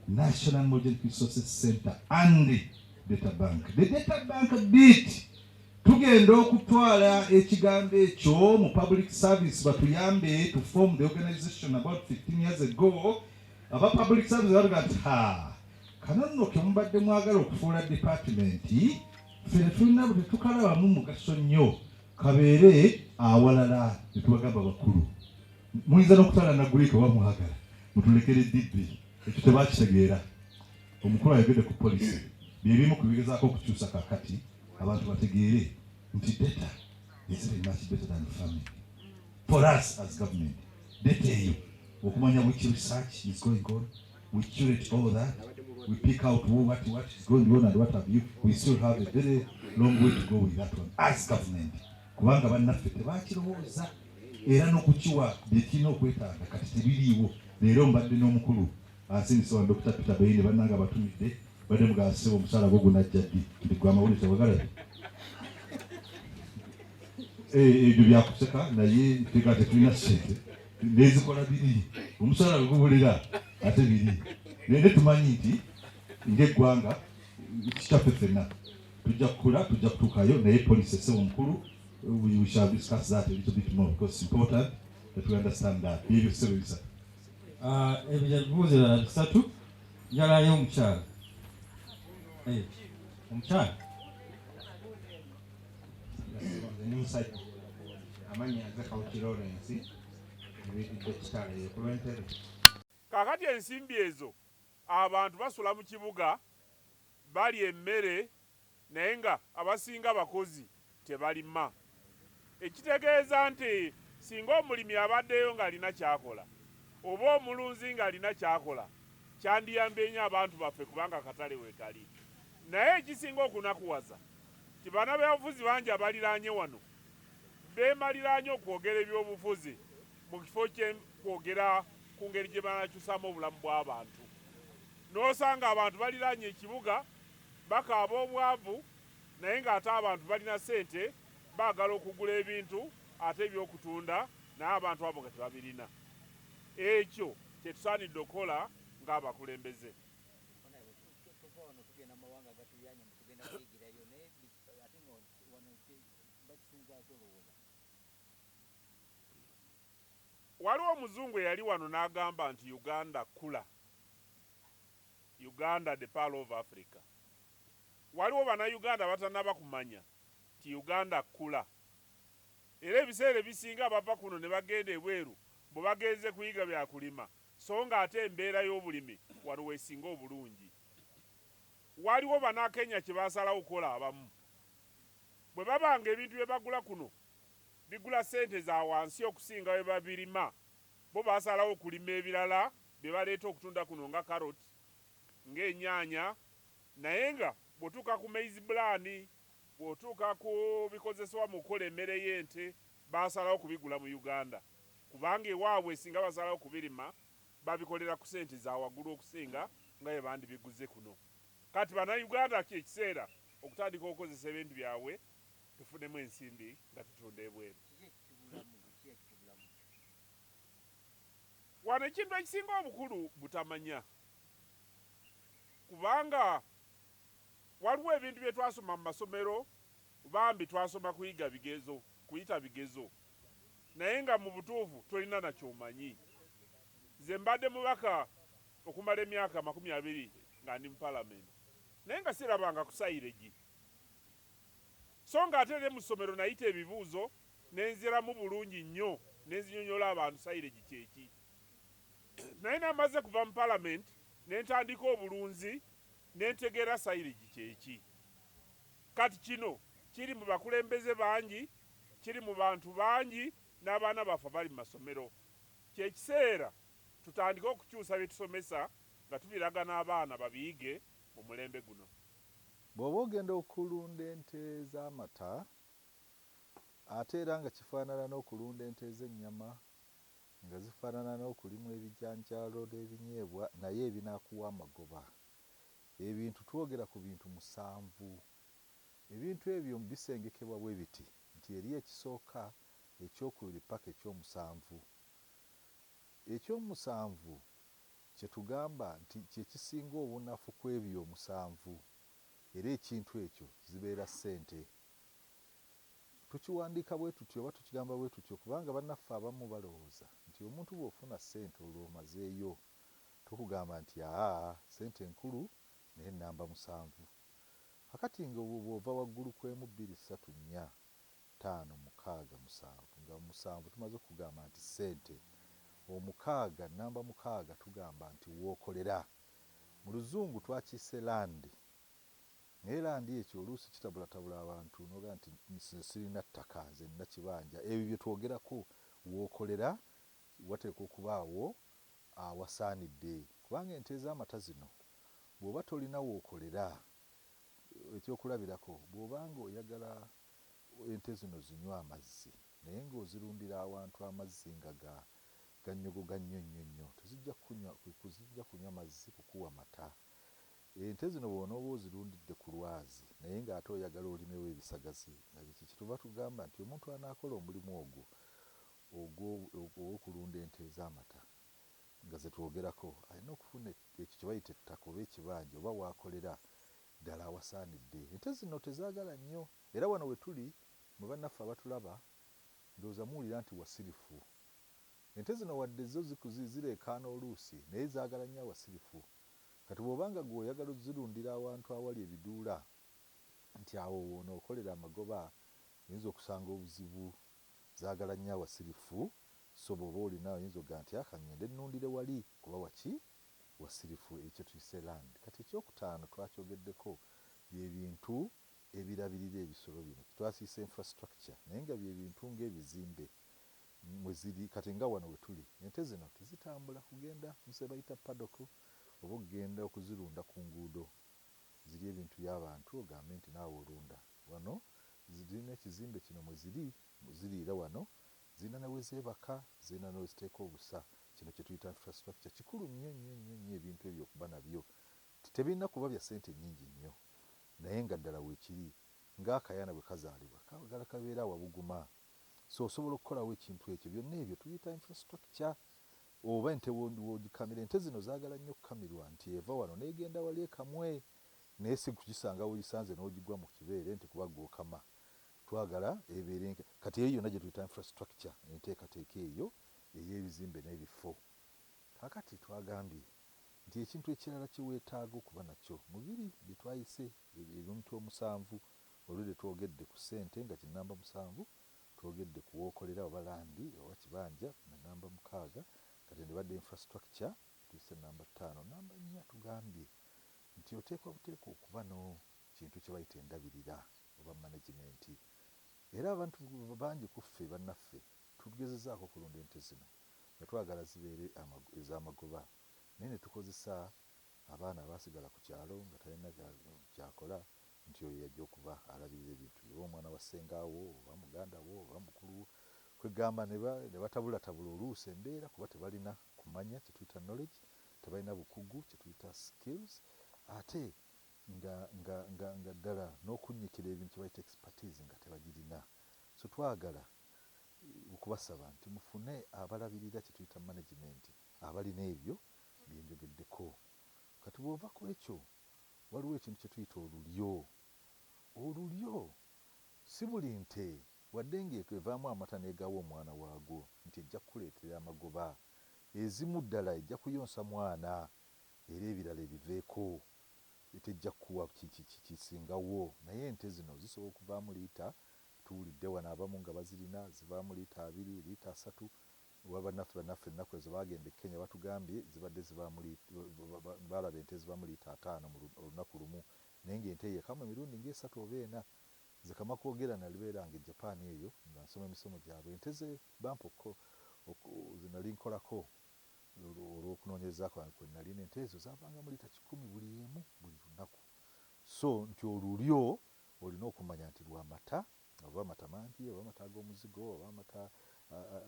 National Modern Resources Center and Data Bank. The Data Bank bit tugenda okutwala ekigambo ekyo mu public service batuyambe to form the organization about 15 years ago. Aba public service baraga ati kanonno ke mubadde mwagala okufuula department ffe tulina bwe tukalabamu mugaso nnyo kabeere awalala netubagamba bakulu muyinza n'okutwala nagulika wamwagala mutulekere dibbi ekyo tebakitegeera. Omukulu ayogedde ku polisi byebimu ku bigezaako okukyusa kakati abantu bategeere nti data is very much better than family for us as government. Data eyo okumanya which research is going on, we curate all that, we pick out what is going on and what have you. We still have a very long way to go with that one as government. Kubanga bannaffe tebakirowooza era n'okukiwa byekirina okwetaaga kati tebiriiwo. Leero mbadde n'omukulu asindise wa Dr. Peter Bayine bannanga batumidde badde mugasebo omusaala gwo gunajja ddi nti gwe amawulire tewagala ebyo byakuseka naye tega tetulina ssente nezikola biri omusaala gugubulira ate biri naye tumanyi nti ng'eggwanga kikyaffe ffenna tujja kukula tujja kutuukayo naye poliisi essebo omukulu we shall discuss that a little bit more because it's important that we understand that. Ebyo ssebo bisatu ebibuuzo ebirala bisatu njalayo omukyala omukyala n'omusajja amanya Zakawuki Lawrence ebidde kitala yekulwentere. Kakati ensimbi ezo abantu basula mu kibuga balya emmere naye nga abasinga bakozi tebalima. Ekitegeeza nti singa omulimi abaddeyo ng'alina kyakola oba omulunzi ng'alina kyakola kyandiyambye nnyo abantu baffe kubanga akatale weekali. Naye ekisinga okunakuwaza ti bana b'obufuzi bangi abaliraanye wano beemaliraanye okwogera ebyobufuzi mu kifo ky'okwogera ku ngeri gye banakyusamu obulamu bw'abantu. N'osanga abantu baliraanye ekibuga bakaaba obwavu naye ng'ate abantu balina ssente baagala okugula ebintu ate ebyokutunda naye abantu abo nga tebabirina. Ekyo kyetusaanidde okukola ng'abakulembeze. Waliwo omuzungu eyali wano n'agamba nti Uganda kula. Uganda the pearl of Africa. Waliwo bannayuganda batannaba kumanya nti Uganda kula. Era ebiseera ebisinga bava kuno ne bagenda ebweru bwe bagenze kuyiga bya kulima so nga ate embeera y'obulimi wano weesinga obulungi. Waliwo bannakenya kye baasalawo okukola abamu. Bwe babanga ebintu bye bagula kuno bigula ssente za wansi okusinga bwe babirima, bo baasalawo okulima ebirala bye baleeta okutunda kuno nga karoti, ng'ennyaanya, naye nga bw'otuuka ku maize bran, bw'otuuka ku bikozesebwa mu kukola emmere y'ente, baasalawo kubigula mu Uganda. Kubanga ewaabwe singa basalawo kubirima, babikolera ku ssente za waggulu okusinga nga bye bandibiguze kuno. Kati bannayuganda ky'ekiseera okutandika okukozesa ebintu byabwe tufunemu ensimbi nga tutunda ebweru. Wano ekintu ekisinga obukulu butamanya, kubanga waliwo ebintu bye twasoma mu masomero bambi twasoma kuyita bigezo, naye nga mu butuufu tolina nakyomanyi. Nze mbadde mubaka okumala emyaka 20 nga ndi mu palamenti, naye nga sirabanga ku sayiregi. So nga ate ne mu ssomero nayita ebibuuzo nenziramu bulungi nnyo, nenzinyonyola abantu sayiregi kyeki. Naye namaze kuva mu palamenti nentandika obulunzi nentegeera sayiregi kyeki. Kati kino kiri mu bakulembeze bangi, kiri mu bantu bangi, n'abaana baffe bali mu masomero. Kyekiseera tutandike okukyusa bye tusomesa nga tubiraga n'abaana babiige mu mulembe guno. Bw'oba ogenda okulunda ente z'amata, ate era nga kifaanana n'okulunda ente z'ennyama, nga zifaanana n'okulimu ebijanjaalo n'ebinyeebwa, naye ebinaakuwa amagoba. Ebintu twogera ku bintu 7. Ebintu ebyo bisengekebwa bwe biti nti eri ekisooka, ekyokubiri paka ekyomusanvu. Ekyomusanvu kye tugamba nti kye kisinga obunafu ku ebyo 7, era ekintu ekyo zibeera ssente. Tukiwandiika bwe tutyo oba tukigamba bwe tutyo kubanga bannaffe abamu balowooza nti omuntu bw'ofuna ssente olwo omazeeyo. Tukugamba nti ssente nkulu naye nnamba 7. Kakati nga bw'ova waggulu ku 1, 2, 3, 4, 5, 6, 7, nga 7 tumaze okugamba nti ssente. Omukaaga, nnamba 6 tugamba nti wookolera. Mu Luzungu twakiyise landi. Naye landi ekyo oluusi kitabulatabula abantu noga nti sirina ttaka, nze nina kibanja. Ebyo bye twogerako wookolera wateekwa okubaawo awasaanidde. Kubanga ente z'amata zino bw'oba tolina wookolera, ekyokulabirako bw'obanga oyagala ente zino zinywa amazzi naye ng'ozirundira awantu amazzi nga gannyogoga nnyo, tezijja kunywa mazzi kukuwa mata. Ente zino bw'onooba ozirundidde ku lwazi naye ng'ate oyagala olimewo ebisagazi nga biki, kituva tugamba nti omuntu anaakola omulimu ogw'okulunda ente ez'amata nga ze twogerako alina okufuna ekyo kye bayita ettaka oba ekibanja oba waakolera ddala awasaanidde. Ente zino tezaagala nnyo, era wano we tuli mu bannaffe abatulaba ndowooza muwulira nti wasirifu. Ente zino wadde zo zireekaana oluusi naye zaagala nnyo awasirifu. Kati bw'obanga gwe oyagala ozirundira awantu awali ebiduula nti awo wonookolera amagoba, oyinza okusanga obuzibu. Zaagala nnyo awasirifu, so bw'oba olinawo oyinza okugamba nti akangende nnundire wali kuba waki wasirifu, ekyo tuyise landi. Kati ekyokutaano twakyogeddeko bye bintu ebirabirira ebisolo bino, twasiise infrastructure, naye nga bye bintu ng'ebizimbe mwe ziri. Kati nga wano we tuli ente zino tezitambula kugenda muse bayita paddock oba okugenda okuzirunda ku nguudo, ziri ebintu by'abantu ogambe nti naawe olunda. Wano zirina ekizimbe kino mwe ziriira wano, zirina ne we zeebaka, zirina ne we ziteeka obusa. Kino kye tuyita infrastructure kikulu nnyo ebintu ebyo okuba nabyo. Tebirina kuba bya ssente nnyingi nnyo, naye nga ddala weekiri ng'akayaana bwe kazaalibwa kaagala kabeera wabuguma. So osobola okukolawo ekintu ekyo, byonna ebyo tuyita infrastructure. Oba ente w'ogikamira, ente zino zaagala nnyo okukamirwa nti eva wano n'egenda wali ekamwe, naye si kugisanga wogisanze n'ogigwa mu kibeere nti kuba gw'okama. Twagala ebeere kati eyo yonna gye tuyita infrastructure, enteekateeka eyo ey'ebizimbe n'ebifo. Kakati twagambye nti ekintu ekirala kye weetaaga okuba nakyo mu biri bye twayise ebintu 7, olwedde twogedde ku ssente nga kye nnamba 7, twogedde ku wookolera oba landi oba kibanja nga nnamba 6, kati ndibadde infrastructure tuyise namba 5. Namba 4 tugambye nti oteekwa buteekwa okuba no kintu kye bayita endabirira oba management. Era abantu bangi kuffe bannaffe tugezezaako okulunda ente zino nga twagala zibeere ez'amagoba, naye ne tukozesa abaana abaasigala ku kyalo nga talina kyakola nti oyo yajja okuba alabirira ebintu oba omwana wa ssengaawo oba muganda wo oba mukulu wo, kwegamba ne batabulatabula oluusi embeera kuba tebalina kumanya kye tuyita knowledge, tebalina bukugu kye tuyita skills, ate nga ddala n'okunnyikira ebintu kye bayita expertise nga tebagirina. So twagala okubasaba nti mufune abalabirira kye tuyita management abalina ebyo byenjogeddeko. Kati bw'ova ku ekyo waliwo ekintu kye tuyita olulyo. Olulyo si buli nte wadde ng'evaamu amata n'egawa omwana waagwo nti ejja kukuleetera amagoba. Ezimu ddala ejja kuyonsa mwana era ebirala ebiveeko tejja kukuwa kisingawo, naye ente zino zisobola okuvaamu liita, tuwulidde wano abamu nga bazirina zivaamu liita 2, liita 3. Bannaffe ennaku ezo baagenda e Kenya batugambye zibadde balaba ente zivaamu liita 5 mu lunaku lumu, naye ng'ente eyo ekamwa emirundi nga 3 oba 4. Nze kama kwogera nalibeeranga e Japan eyo nga nsoma emisomo gyabwe, ente ze Bampoco zinali nkolako olw'okunoonyereza kwange kwe nalina, ente ezo zaavanga mu liita 10 buli emu buli lunaku. So nti olulyo olina okumanya nti lwa mata, oba amata mangi oba amata ag'omuzigo oba amata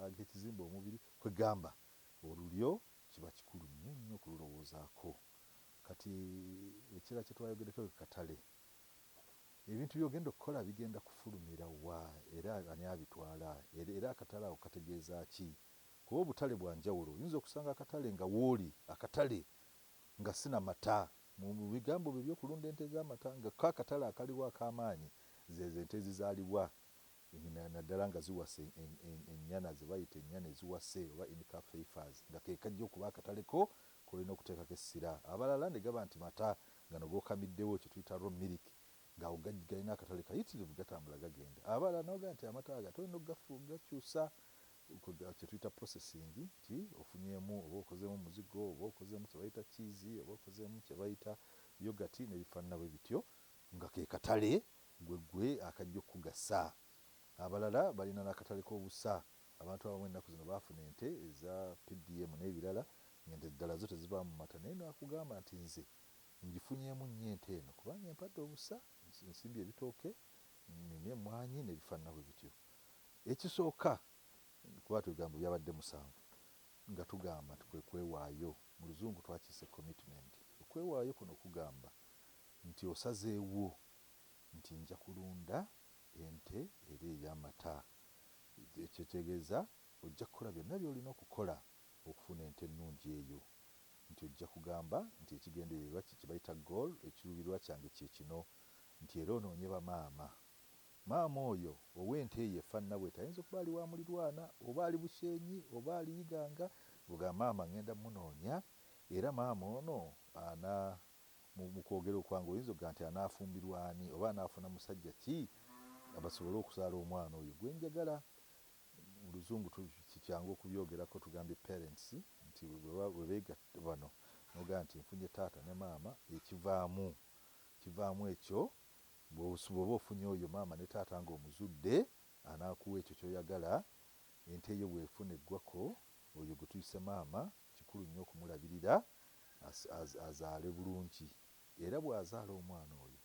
ag'ekizimba omubiri, kwegamba olulyo kiba kikulu nnyo nnyo okululowoozaako. Kati ekirala kye twayogeddeko katale, ebintu by'ogenda okukola bigenda kufulumira wa era ani abitwala, era akatale ako kategeeza ki? Kuba obutale bwa njawulo, oyinza okusanga akatale nga wooli akatale nga sina mata, mu bigambo bye by'okulunda ente z'amata nga ko akatale akaliwo ak'amaanyi zezo ente ezizaalibwa naddala nga ziwase ennyana ze bayita ennyana eziwase oba in-calf heifers, nga ke kajja okuba akatale ko kolina okuteekako essira. Abalala ne gaba nti mata gano g'okamiddewo kye tuyita raw milk ng'awo galina akatale kayitirivu gatambula gagenda. Abalala noga nti amata ago tolina okugakyusa, kye tuyita processing, nti ofunyeemu oba okozeemu omuzigo oba okozeemu kye bayita cheese oba okozeemu kye bayita yogati n'ebifaanana bwe bityo, nga ke katale gwe akajja okugasa. Abalala balina n'akatale k'obusa. Abantu abamu ennaku zino baafuna ente eza PDM n'ebirala, ng'ente ddala zo tezivaamu mata, naye nakugamba nti nze ngifunyeemu nnyo ente eno kubanga empadde obusa, nsimbye ebitooke, nina emmwanyi n'ebifaanana bwe bityo. Ekisooka kuba tubigambo byabadde 7 nga tugamba nti kwe kwewaayo, mu luzungu twakiyise commitment. Okwewaayo kuno kugamba nti osazeewo nti nja kulunda ente era ey'amata. Ekyo kitegeeza ojja kukola byonna by'olina okukola okufuna ente ennungi eyo, nti ojja kugamba nti ekigendererwa kye bayita goal, ekiruubirirwa kyange kye kino, nti era onoonye bamaama. Maama oyo ow'ente eyo efaanana bw'eti ayinza okuba ali wa mulirwana oba ali Busheenyi oba ali Iganga, bw'ogamba maama ngenda munoonya, era maama ono mu kwogera okwange oyinza okuga nti anaafumbirwa ani oba anaafuna musajja ki abasobole okuzaala omwana oyo gwe njagala. Mu luzungu kikyangu okubyogerako, tugambye parents, nti bwe beegatta bano noga nti nfunye taata ne maama, kivaamu ekyo bw'oba ofunye oyo maama ne taata ng'omuzudde anaakuwa ekyo ky'oyagala. Ente eyo bw'efuna eggwako, oyo gwe tuyise maama, kikulu nnyo okumulabirira azaale bulungi, era bw'azaala omwana oyo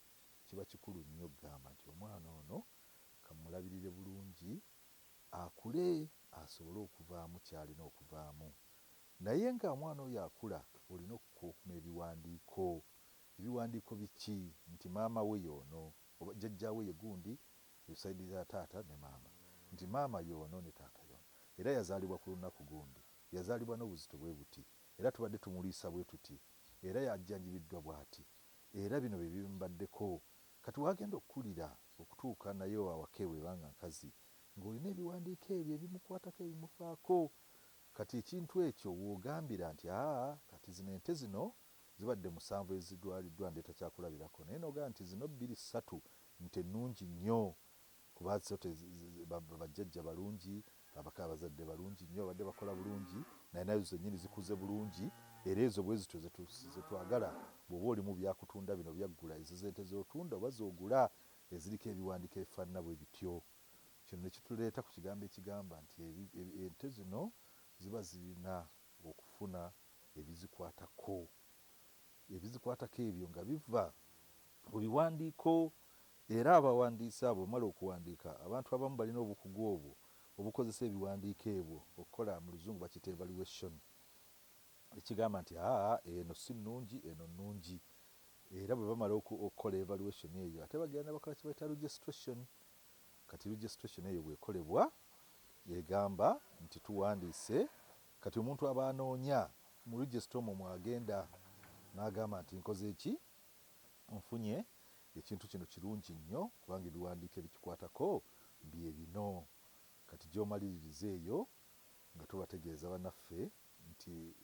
kiba kikulu nnyo okugamba nti omwana ono kamulabirire bulungi akule asobole okuvaamu kyalina okuvaamu. Naye nga omwana oyo akula olina okukuma ebiwandiiko biki, nti maama we y'ono oba jjajjaawe ye gundi ebisaidi za taata ne maama, nti maama y'ono ne taata y'ono, era yazaalibwa ku lunaku gundi, yazaalibwa n'obuzito bwe buti, era tubadde tumuliisa bwe tuti, era yajjanjibiddwa bw'ati, era bino bye bimbaddeko. Kati wagenda okukulira okutuuka naye awaka ewe banga nkazi ng'olina ebiwandiiko ebyo ebimukwatako ebimufaako. Kati ekintu ekyo w'ogambira nti kati zino ente zino zibadde 7 ezidwaliddwa ndeeta kyakulabirako, naye nogaa nti zino 2-3 nte nnungi nnyo kuba zo bajjajja balungi, abaka abazadde balungi nnyo abadde bakola bulungi naye nayo zennyini zikuze bulungi era ezo bwe zityo zetwagala bw'oba olimu byakutunda bino byaggula ezo zente z'otunda oba z'ogula eziriko ebiwandiiko ebifaanana bwe bityo. Kino ne kituleeta ku kigambo ekigamba nti ente zino ziba zirina okufuna ebizikwatako ebyo nga biva mu biwandiiko era abawandiisi abo bamala okuwandiika abantu abamu balina obukugu obwo obukozesa ebiwandiiko ebyo okukola mu luzungu bakiyita evaluation ekigamba nti eno si nnungi eno nnungi era bwe bamala okukola evaluation eyo ate bagenda bakola kye bayita registration. Kati registration eyo bwekolebwa egamba nti tuwandiise kati omuntu aba anoonya mu register omwo mwagenda n'agamba nti nkoze eki nfunye ekintu kino kirungi nnyo kubanga ebiwandiiko ebikikwatako bye bino. Kati gy'omaliririza eyo nga tubategeeza bannaffe nti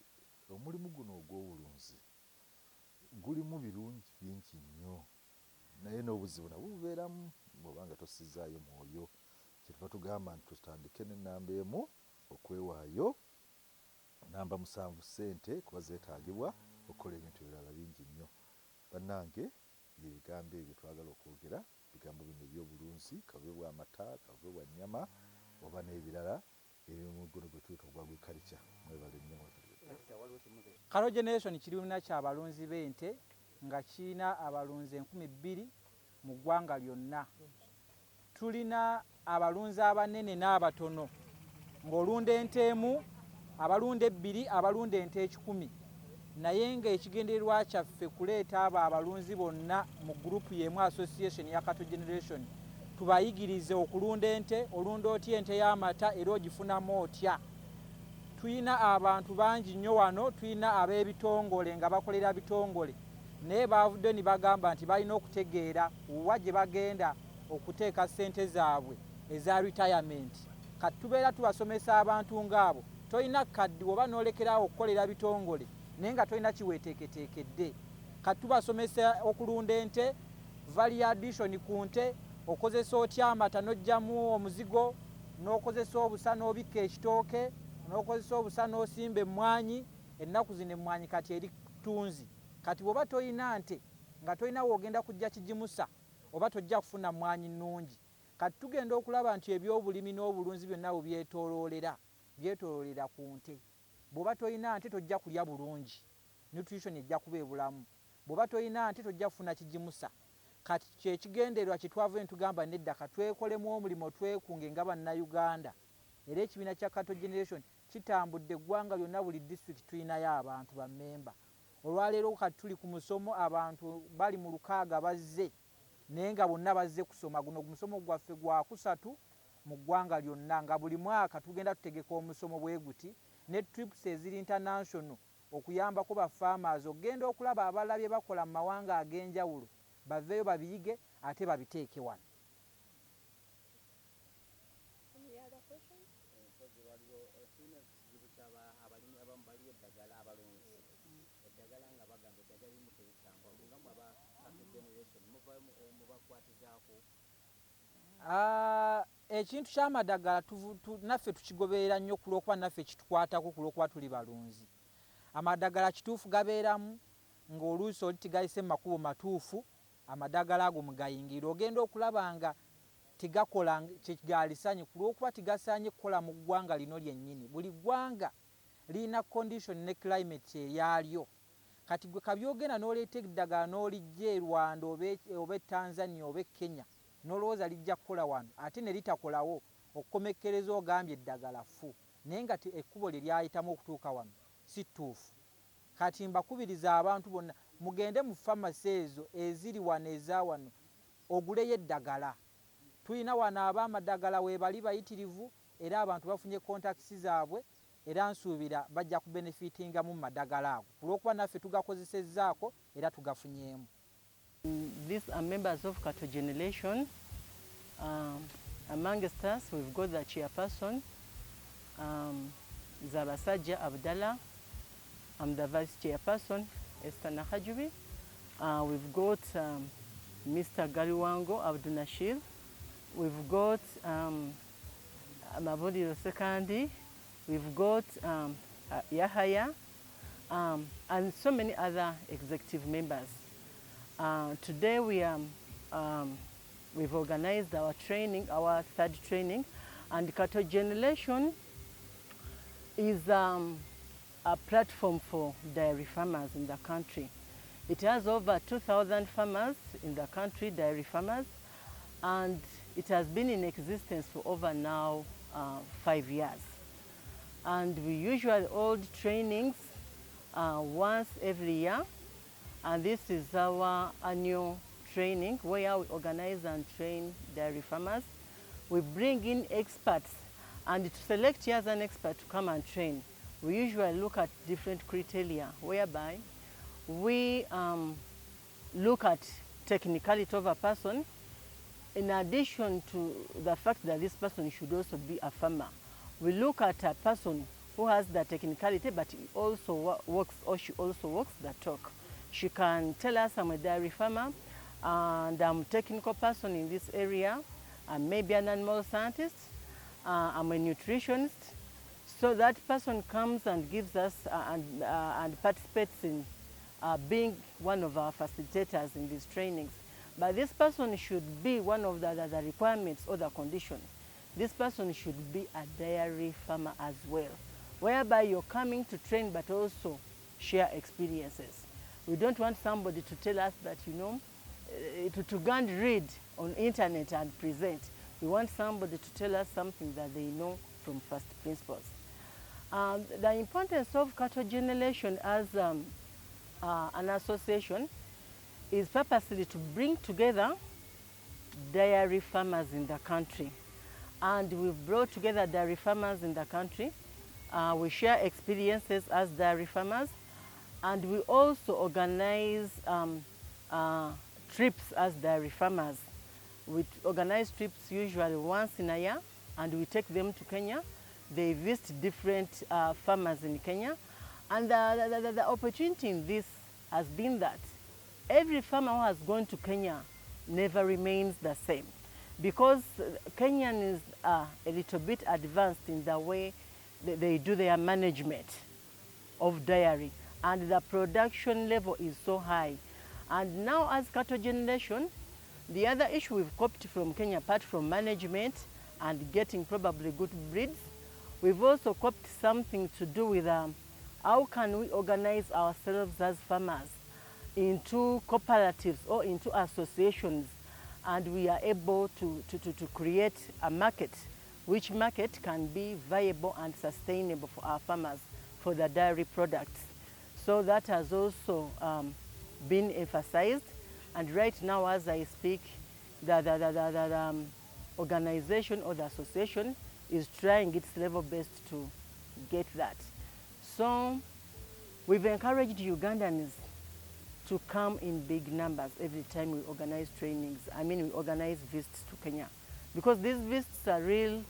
omulimu guno ogw'obulunzi gulimu birungi bingi nnyo naye n'obuzibu nabwo bubeeramu bw'oba nga tossizaayo mwoyo. Kyetuva tugamba nti tutandike n'ennamba emu okwewaayo, namba 7 ssente kuba zeetaagibwa okukola ebintu ebirala bingi nnyo. Bannange ebigambo ebyo twagala okwogera bigambo bino eby'obulunzi kave bwa mata kave bwa nnyama oba n'ebirala eby'omugono gwe tuyita ogwa agriculture. Mwebale nnyo. Kalo Generation kirina ky'abalunzi b'ente nga kirina abalunzi 2000 mu ggwanga lyonna. Tulina abalunzi abanene n'abatono ng'olunda ente emu abalunda 2 abalunda ente 10 naye ng'ekigendererwa kyaffe kuleeta abo abalunzi bonna mu gurupu y'emu association ya Cattle Generation tubayigirize okulunda ente. Olunda otya ente y'amata era ogifunamu otya. Tuyina abantu bangi nnyo wano, tuyina ab'ebitongole nga bakolera bitongole naye baavudde ne bagamba nti balina okutegeera wa gye bagenda okuteeka ssente zaabwe eza retirement. Kati tubeera tubasomesa abantu ng'abo tolina kaddi oba n'olekerawo okukolera bitongole naye nga tolina kiweeteeketeekedde. Kati tubasomesa okulunda ente, value addition ku nte, okozesa otya amata n'oggyamu omuzigo, n'okozesa obusa n'obikka ekitooke, n'okozesa obusa n'osimba emmwanyi. Ennaku zino emmwanyi kati eri ttunzi. Kati bw'oba tolina nte nga tolina woogenda kujja kigimusa oba tojja kufuna mmwanyi nnungi. Kati tugenda okulaba nti ebyobulimi n'obulunzi byonna bwe byetooloolera ku nte. Bw'oba tolina nte tojja kulya bulungi, nutrition ejja kuba ebulamu. Bw'oba tolina nte tojja kufuna kigimusa. Kati kyekigendererwa kyetwava ne tugamba nedda katwekolemu omulimu twekunge nga bannayuganda. Era ekibiina kya Cattle Generation kitambudde eggwanga lyonna, buli district tulinayo abantu bammemba. Olwaleero kati tuli ku musomo abantu bali mu 600 bazze naye nga bonna bazze kusoma. Guno musomo gwaffe gwa 3 mu ggwanga lyonna nga buli mwaka tugenda tutegeka omusomo bwe guti ne trips eziri international okuyambako ba farmers ogenda okulaba abalala bye bakola mu mawanga ag'enjawulo baveeyo babiyige ate babiteeke wano. Ekintu ky'amadagala naffe tukigoberera nnyo kulwokuba naffe kitukwatako kulwokuba tuli balunzi. Amadagala kituufu gabeeramu ng'oluusi oli tigayise mu makubo matuufu, amadagala ago mugayingira ogenda okulaba nga tigakola kigalisanyi kulwokuba tigasaanye kukola mu ggwanga lino lyennyini. Buli ggwanga lirina condition ne climate eyalyo. Kati gwe kabyogenda n'oleeta eddagala n'olijja e Rwanda oba e Tanzania oba e Kenya n'olowooza lijja kukola wano ate ne litakolawo okukomekkereza ogambye eddagala ffu naye nga ekkubo lye lyayitamu okutuuka wano si ttuufu. Kati mbakubiriza abantu bonna mugende mu famasi ezo eziri wano eza wano oguleyo eddagala. Tulina wano ab'amadagala weebali bayitirivu era abantu bafunye kontakisi zaabwe era nsuubira bajja kubenefitingamu mu madagala ago olw'okuba naffe tugakozesezzaako era tugafunyeemu. These are members of Cattle Generation. Amongst us, we've got the chairperson, Zabasajja Abdallah. I'm the vice chairperson, Esther Nakajubi. We've got Mr. Galiwango Abdunashir. We've got Amavuliro Sekandi, we've got Yahaya, and so many other executive members. Today we've organized our training, our third training, and cattle generation is a platform for dairy farmers in the country. It has over 2,000 farmers in the country, dairy farmers, and it has been in existence for over now 5 years. And we usually hold trainings once every year, and this is our annual training where we organize and train dairy farmers. We bring in experts, and to select you as an expert to come and train, we usually look at different criteria whereby we look at technicality of a person, in addition to the fact that this person should also be a farmer. We look at a person who has the technicality, but he also works, or she also works the talk. She can tell us, I'm a dairy farmer and I'm a technical person in this area. I'm maybe an animal scientist, I'm a nutritionist. So that person comes and gives us and participates in being one of our facilitators in these trainings. But this person should be one of the requirements or the conditions. This person should be a dairy farmer as well, whereby you're coming to train but also share experiences. We don't want somebody to tell us that, you know, to go and read on internet and present. We want somebody to tell us something that they know from first principles. The importance of cattle generation as an association is purposely to bring together dairy farmers in the country. And we've brought together dairy farmers in the country. We share experiences as dairy farmers, and we also organize trips as dairy farmers. We organize trips usually once in a year, and we take them to Kenya. They visit different farmers in Kenya. And the opportunity in this has been that every farmer who has gone to Kenya never remains the same, because Kenyan is a little bit advanced in the way they do their management of dairy, and the production level is so high. And now as cattle generation, the other issue we've copied from Kenya, apart from management and getting probably good breeds, we've also copied something to do with how can we organize ourselves as farmers into cooperatives or into associations, and we are able to create a market, which market can be viable and sustainable for our farmers for the dairy products. So that has also been emphasized, and right now as I speak, the organization or the association is trying its level best to get that. So we've encouraged Ugandans to come in big numbers every time we organize trainings. I mean, we organize visits to Kenya, because these visits are real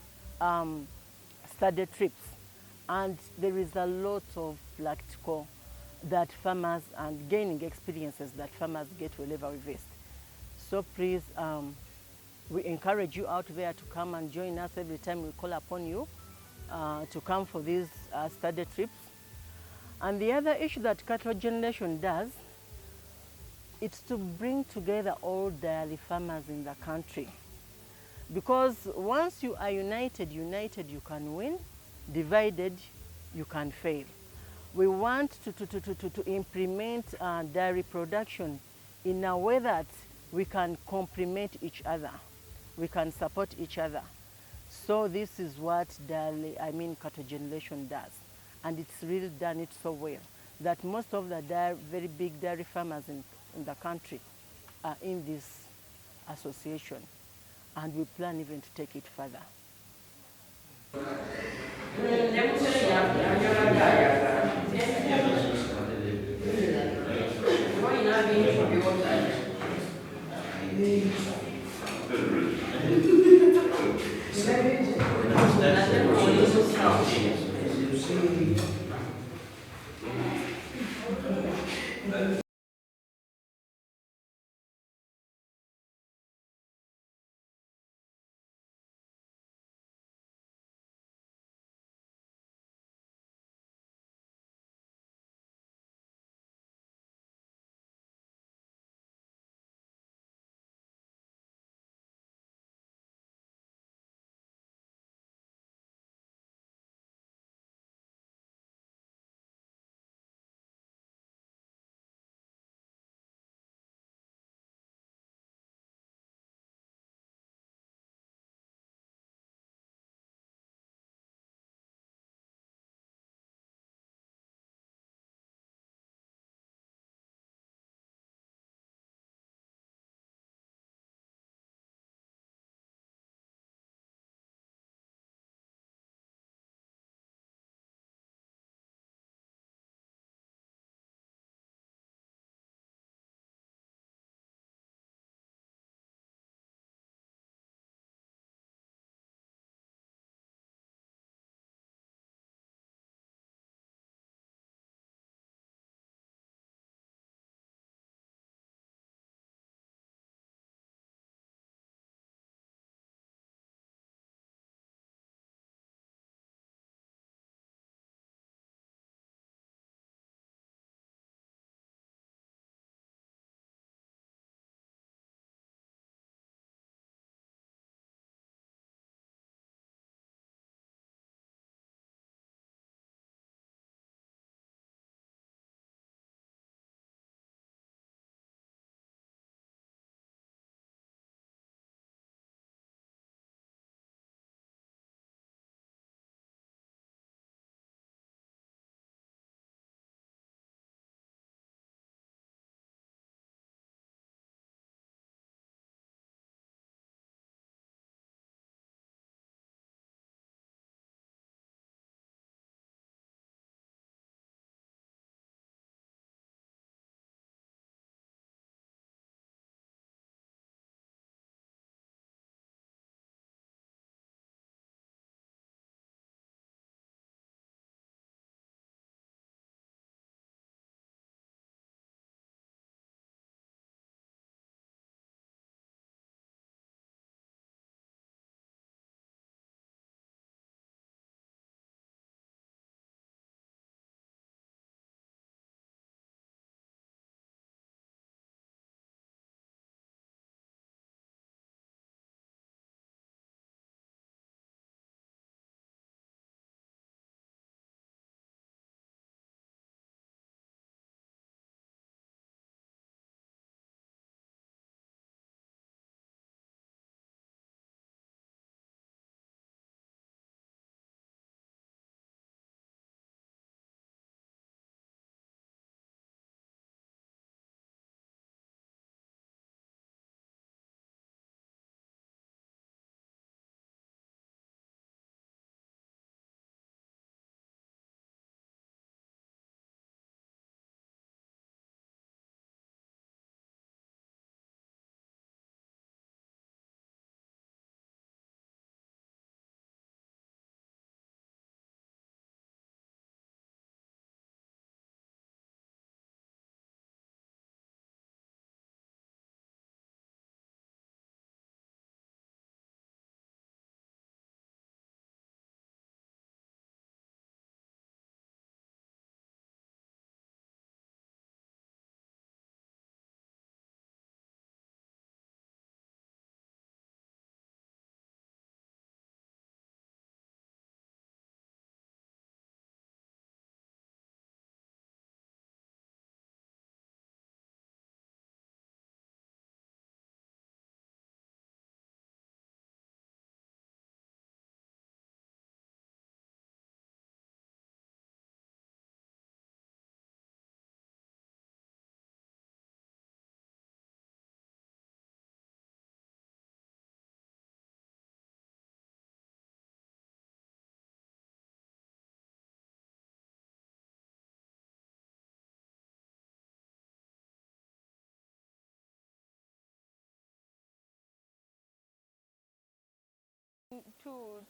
study trips, and there is a lot of practical that farmers, and gaining experiences that farmers get wherever we visit. So please, we encourage you out there to come and join us every time we call upon you to come for these study trips. And the other issue that cattle generation does, it's to bring together all dairy farmers in the country. Because once you are united you can win, divided you can fail. We want to implement dairy production in a way that we can complement each other, we can support each other. So this is what cattle generation does. And it's really done it so well that most of the very big dairy farmers in the country are in this association, and we plan even to take it further.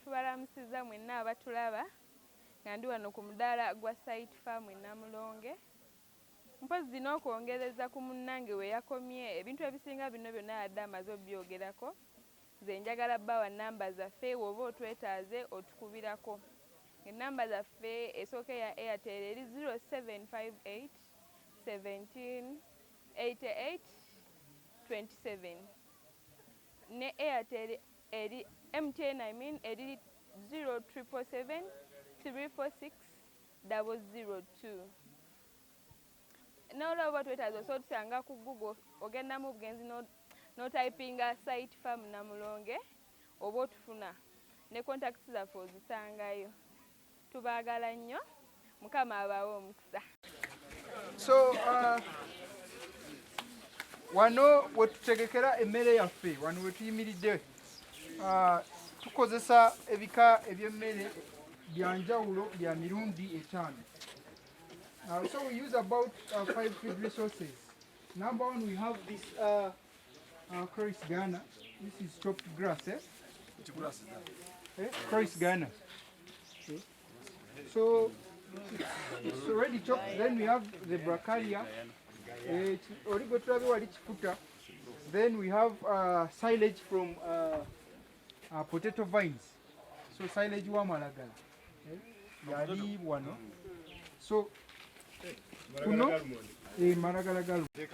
tubalamusiza mwenna abatulaba nga ndi wano ku mudaala gwa Site Farm Namulonge. Mpozi n'okwongereza ku munnange we yakomye ebintu ebisinga bino byonna yadde amaze obyogerako. Nze njagala bbawa nnamba zaffe woba otwetaaze otukubirako. Ennamba zaffe esooka ya Airtel eri 0758 17 88 27 ne Airtel eri MTN eri 0777 346 002. N'olaba twetaaza osobola otusanga ku Google ogendamu obugenzi n'otypinga Site Farm Namulonge oba otufuna ne contacts zaffe ozisangayo. Tubaagala nnyo, Mukama abawe omukisa. So wano we tutegekera emmere yaffe wano we tuyimiridde tukozesa ebika eby'emmere bya njawulo bya mirundi 5. So we use about 5 food resources. Number one, we have this Chorus Ghana. This is chopped grass. Which grass is that? Chorus Ghana. Okay. So it's already chopped. Then we have the bracharia. Then we have silage from potato vines. So silage wa malagala. Yali wano. So kuno maragala galu. This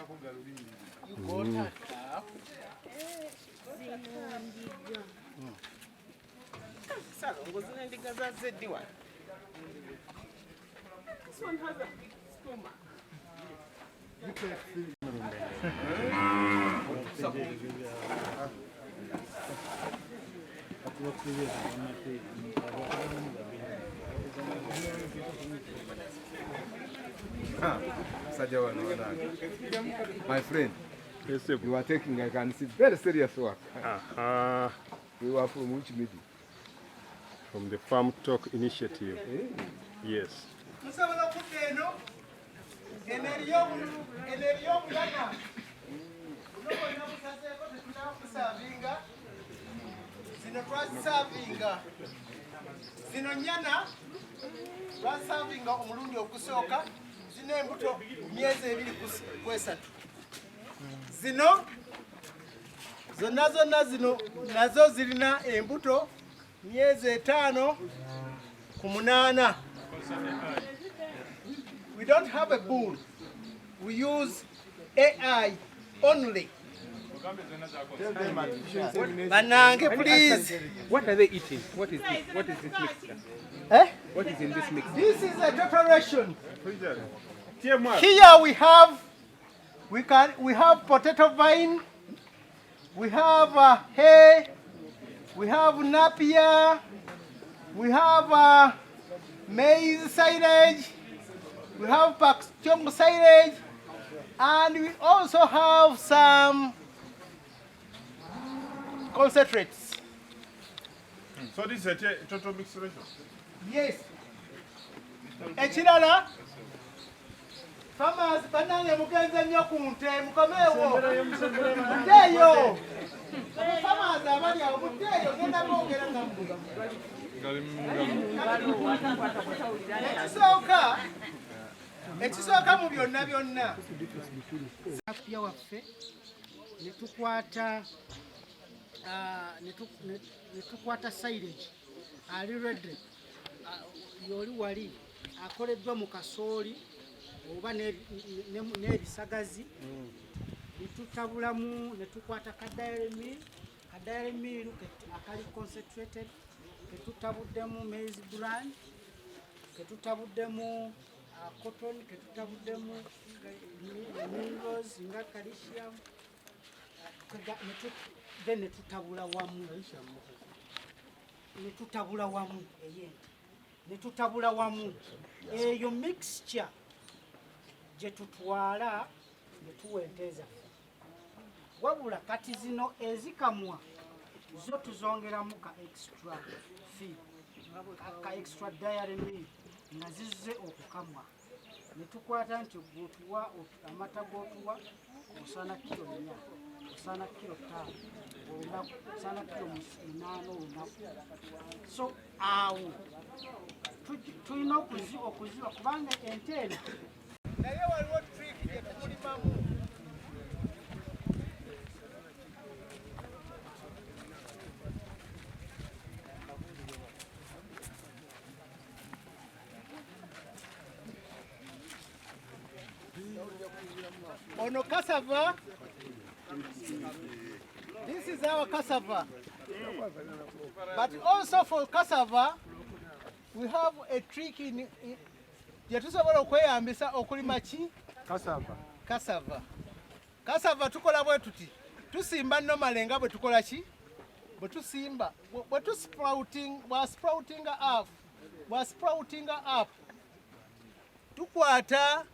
one has a big stomach. My friend, you are taking, I can see, very serious work. You are from which meeting? From the Farm Talk Initiative. Yes. Zino nyana lwasavinga omulundi ogusooka zino embuto myezi 2 zino zonna zino nazo zirina embuto myezi 5 ku 8. We don't have a bull. We use AI only. Banange, please. What are they eating? What is this? What is this mixture? Eh? What is in this mix? This is a preparation. Here we have potato vine, we have hay, we have napier, we have maize silage, we have pakchong silage, and we also have some concentrates. So this is a total mixed ration? Yes. Echirala, farmers banane mugenze nnyo ku nte mukomeewo. Muddeeyo. Farmers abali awo muddeeyo genda boogera nga mbuga. Ekisooka mu byonna byonna. Afya waffe ne tukwata silage ali redde yoli wali akoleddwa mu kasooli oba n'ebisagazi netutabulamu ne tukwata kadayari meal akali concentrated ketutabuddemu maize bran ketutabuddemu cotton ketutabuddemu minerals nga calcium then netutabula wamu netutabula wamu eyo mixture gye tutwala netuwenteeza wabula kati zino ezikamwa zo tuzongeramu ka extra feed ka extra dairy meal nga zizze okukamwa netukwata nti gwotuwa amata g'otuwa osana kilo 4 osaana kilo 5 olunaku, osaana kilo 8 olunaku. So awo tulina okuziba kubanga ente eno naye waliwo triiki gye tukulimamu. Ono cassava. This is our cassava. But also for cassava, we have a trick in yetusobola okweyambisa okulima ki? Cassava. Cassava tukola bwe tuti. Tusimba normally nga bwe tukola ki? Bwe tusimba. Bwe tu sprouting up. Tukwata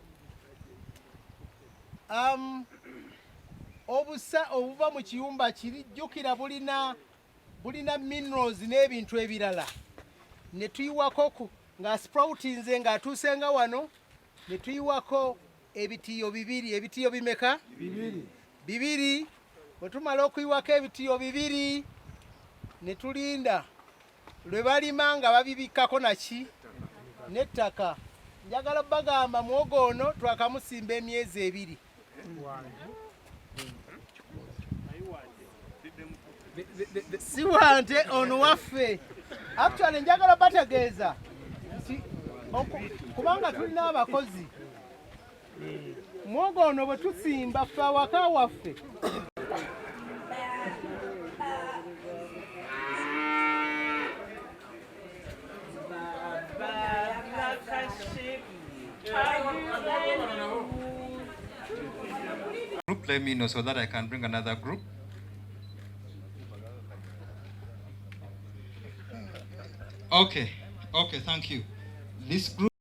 obusa obuva mu kiyumba kirijjukira bulina minerals n'ebintu ebirala ne tuyiwako nga sproutinze ng'atuusenga wano ne tuyiwako ebitiyo bibiri. Ebitiyo bimeka? Bibiri. Bwe tumala okuyiwako ebitiyo bibiri ne tulinda lwe balima nga babibikkako naki? N'ettaka. Njagala bagamba muwogo ono twakamusimba emyezi 2. Si wante ono waffe. Actually njagala bategeeza nti kubanga tulina abakozi. Muwogo ono bwe tusimba ffe awaka waffe. Group, let me know so that I can bring another group. Okay, thank you. This group